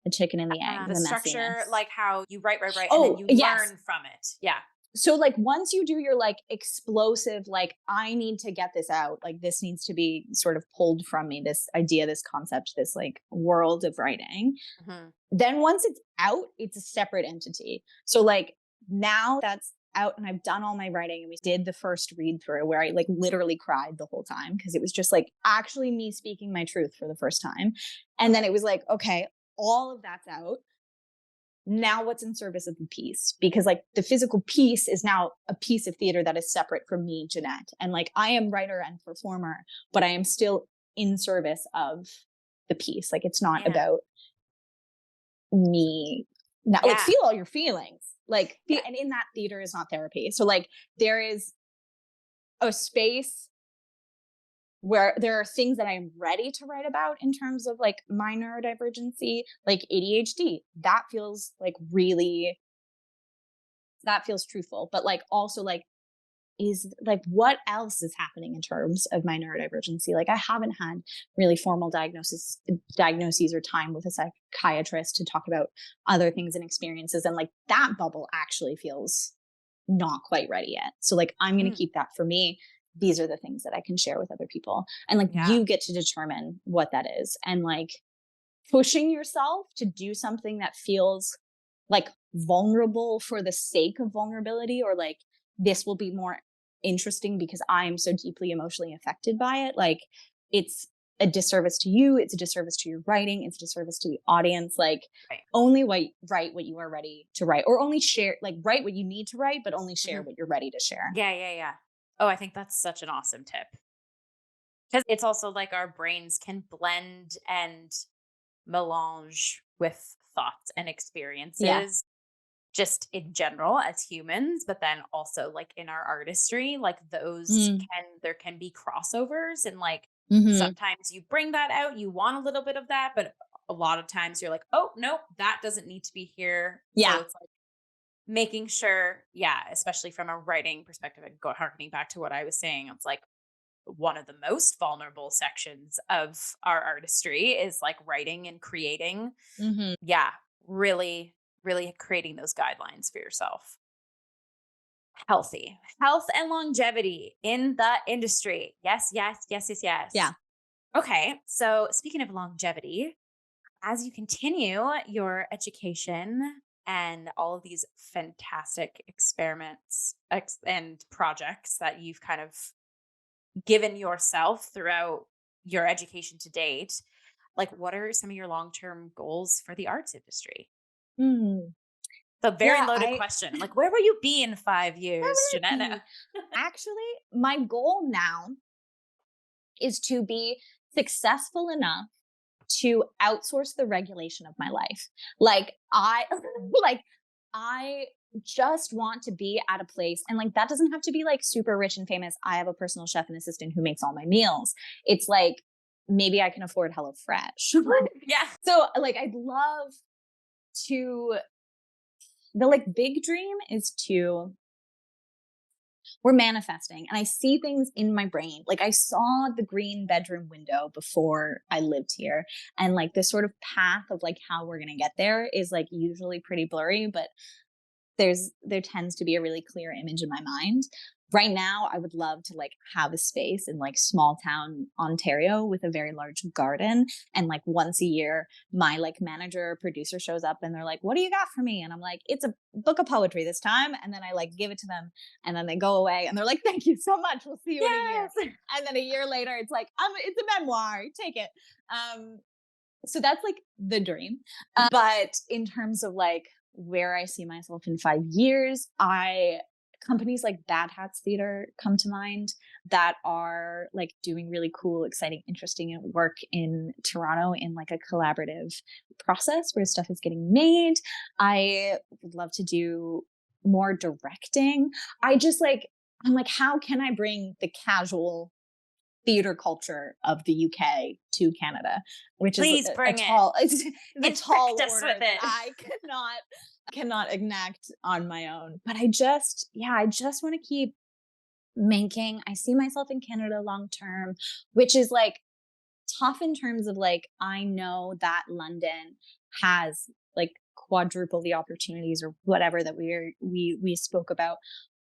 The chicken and the egg, the the structure, messiness. like how you write, and then Oh, you yes. learn from it. Yeah. So like once you do your like explosive, like I need to get this out, like this needs to be sort of pulled from me, this idea, this concept, this like world of writing. Mhm. Then once it's out, it's a separate entity. So like now that's out and I've done all my writing and we did the first read through where I like literally cried the whole time because it was just like actually me speaking my truth for the first time. And then it was like, okay, all of that's out. Now what's in service of the piece? Because like the physical piece is now a piece of theater that is separate from me, Jenette. And like I am writer and performer, but I am still in service of the piece. Like it's not Yeah. about me. Not, like Yeah. feel all your feelings. Like Yeah. and in that theater is not therapy. So like there is a space where there are things that I'm ready to write about in terms of like my neurodivergency, like ADHD. That feels like really, that feels truthful. But like also like is like what else is happening in terms of my neurodivergency? Like I haven't had really formal diagnoses or time with a psychiatrist to talk about other things and experiences. And like that bubble actually feels not quite ready yet. So like I'm going to Mm. keep that for me. These are the things that I can share with other people. And like Yeah. you get to determine what that is. And like pushing yourself to do something that feels like vulnerable for the sake of vulnerability, or like this will be more interesting because I am so deeply emotionally affected by it. Like it's a disservice to you. It's a disservice to your writing. It's a disservice to the audience. Like Right. only write what you are ready to write, or only share, like write what you need to write, but only share Mhm. what you're ready to share. Yeah, yeah, yeah. Oh, I think that's such an awesome tip. Because it's also like our brains can blend and melange with thoughts and Yeah. experiences just in general as humans, but then also like in our artistry, like those Mm. there can be crossovers and like Mhm. Sometimes you bring that out, you want a little bit of that, but a lot of times you're like, "Oh, nope, that doesn't need to be here." So Yeah. it's like making sure, yeah, especially from a writing perspective, and go harkening back to what I was saying, it's like one of the most vulnerable sections of our artistry is like writing and creating. Mhm. Yeah, really, really creating those guidelines for yourself. Healthy health and longevity in the industry. Yes, yes, yes, yes, yes. Yeah. Okay, so speaking of longevity, as you continue your education and all of these fantastic experiments and projects that you've kind of given yourself throughout your education to date, like what are some of your long-term goals for the arts industry? Mm. The very Yeah, loaded I question. Like, where will you be in 5 years, where would it Jeanette? be? Actually, my goal now is to be successful enough to outsource the regulation of my life. Like I like I just want to be at a place, and like that doesn't have to be like super rich and famous. I have a personal chef and assistant who makes all my meals. It's like maybe I can afford HelloFresh. Yeah. So like I'd love to the like big dream is to we're manifesting and I see things in my brain. Like I saw the green bedroom window before I lived here. And like this sort of path of like how we're going to get there is like usually pretty blurry, but there tends to be a really clear image in my mind. Right now, I would love to like have a space in like small town Ontario with a very large garden. And like once a year, my like manager or producer shows up and they're like, "What do you got for me?" And I'm like, "It's a book of poetry this time." And then I like give it to them and then they go away and they're like, "Thank you so much. We'll see you in a year." Yes. And then a year later, it's like, it's a memoir. Take it. Um, so that's like the dream. But in terms of like where I see myself in 5 years, companies like Bad Hats Theater come to mind that are like doing really cool, exciting, interesting work in Toronto in like a collaborative process where stuff is getting made. I would love to do more directing. I'm like, how can I bring the casual theater culture of the UK to Canada, which is Please a bring it. tall it's a Infect tall us order with that it. I cannot enact on my own. But I just want to keep making. I see myself in Canada long term, which is like tough in terms of like I know that London has like quadruple the opportunities or whatever that we spoke about,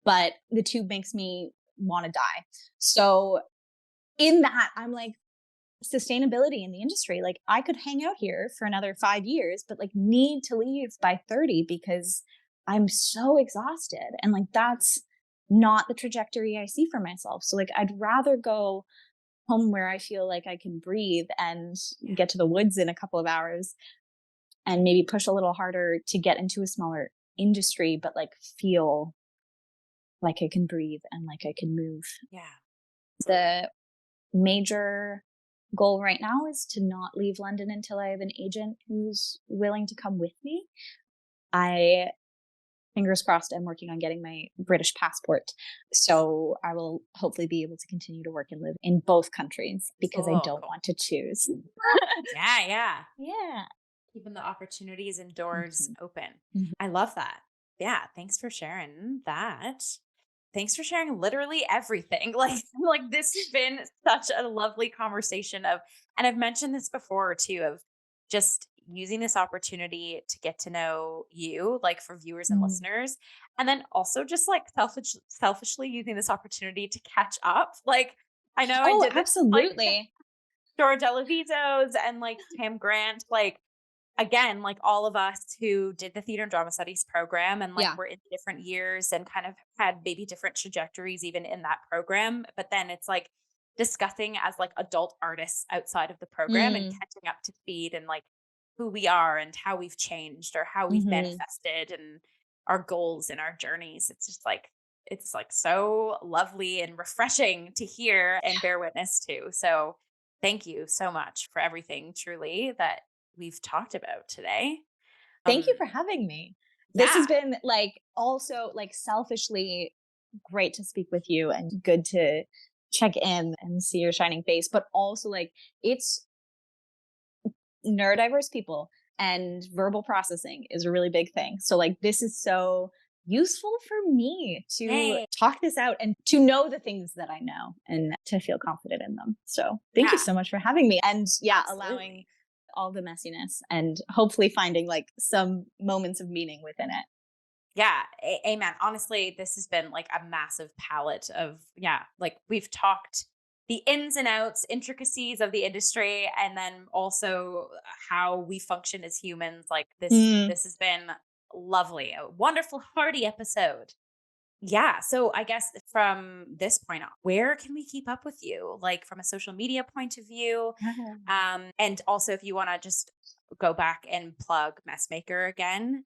but the tube makes me want to die. So in that, I'm like, sustainability in the industry. Like, I could hang out here for another 5 years, but like, need to leave by 30 because I'm so exhausted. And like, that's not the trajectory I see for myself. So, like, I'd rather go home where I feel like I can breathe and Yeah. get to the woods in a couple of hours and maybe push a little harder to get into a smaller industry, but like, feel like I can breathe and like I can move. Yeah. The major goal right now is to not leave London until I have an agent who's willing to come with me. I, fingers crossed, I'm working on getting my British passport. So I will hopefully be able to continue to work and live in both countries because I Cool. don't Cool. want to choose. Yeah. Yeah. Yeah. Keeping the opportunities and doors Mhm. open. Mhm. I love that. Yeah. Thanks for sharing that. Thanks for sharing literally everything. Like this has been such a lovely conversation of, and I've mentioned this before too, of just using this opportunity to get to know you, like for viewers and Mm. listeners, and then also just like selfishly using this opportunity to catch up. Like I know I Oh, did this like absolutely. Dora Delavitos and like Tam Grant, like again, like all of us who did the theater and drama studies program and like Yeah. we're in different years and kind of had maybe different trajectories even in that program. But then it's like discussing as like adult artists outside of the program and Mm. catching up to speed and like who we are and how we've changed or how we've Hmm. manifested and our goals and our journeys. It's like so lovely and refreshing to hear and bear witness to. So thank you so much for everything truly that we've talked about today. Thank you Um, for having me. This has yeah, been like also like selfishly great to speak with you and good to check in and see your shining face, but also like it's neurodiverse people and verbal processing is a really big thing. So like this is so useful for me to Yay. talk this out and to know the things that I know and to feel confident in them. So thank you Yeah, so much for having me. And yeah, allowing absolutely. all the messiness and hopefully finding like some moments of meaning within it. Yeah, amen. Honestly, this has been like a massive palette of, yeah, like we've talked the ins and outs, intricacies of the industry, and then also how we function as humans. Like Mm. this has been lovely, a wonderful, hearty episode. Yeah. So I guess from this point on, where can we keep up with you? Like from a social media point of view. And also if you want to just go back and plug Messmaker again.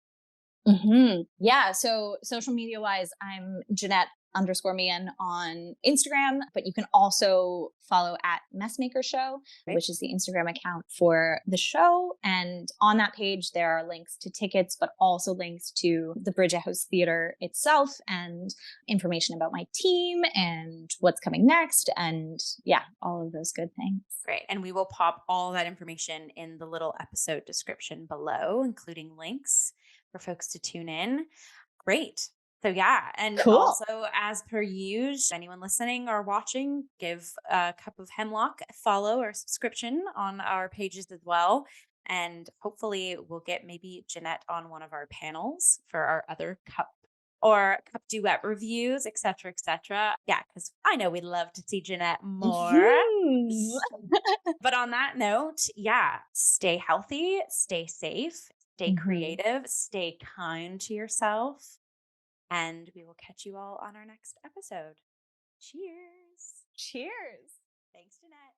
Yeah. So social media wise, I'm Jenette_Meehan on Instagram, but you can also follow at Messmaker Show, Right. which is the Instagram account for the show. And on that page, there are links to tickets, but also links to the Bridget House Theatre itself and information about my team and what's coming next. And yeah, all of those good things. Great. And we will pop all that information in the little episode description below, including links for folks to tune in. Great. So yeah, and Cool. also as per usual, anyone listening or watching, give a Cup of Hemlock a follow or subscription on our pages as well. And hopefully we'll get maybe Jenette on one of our panels for our other cup duet reviews, et cetera, et cetera. Yeah, because I know we'd love to see Jenette more. Mhm. But on that note, yeah, stay healthy, stay safe, stay Mhm. creative, stay kind to yourself, and we will catch you all on our next episode. Cheers. Cheers. Thanks, Jeanette.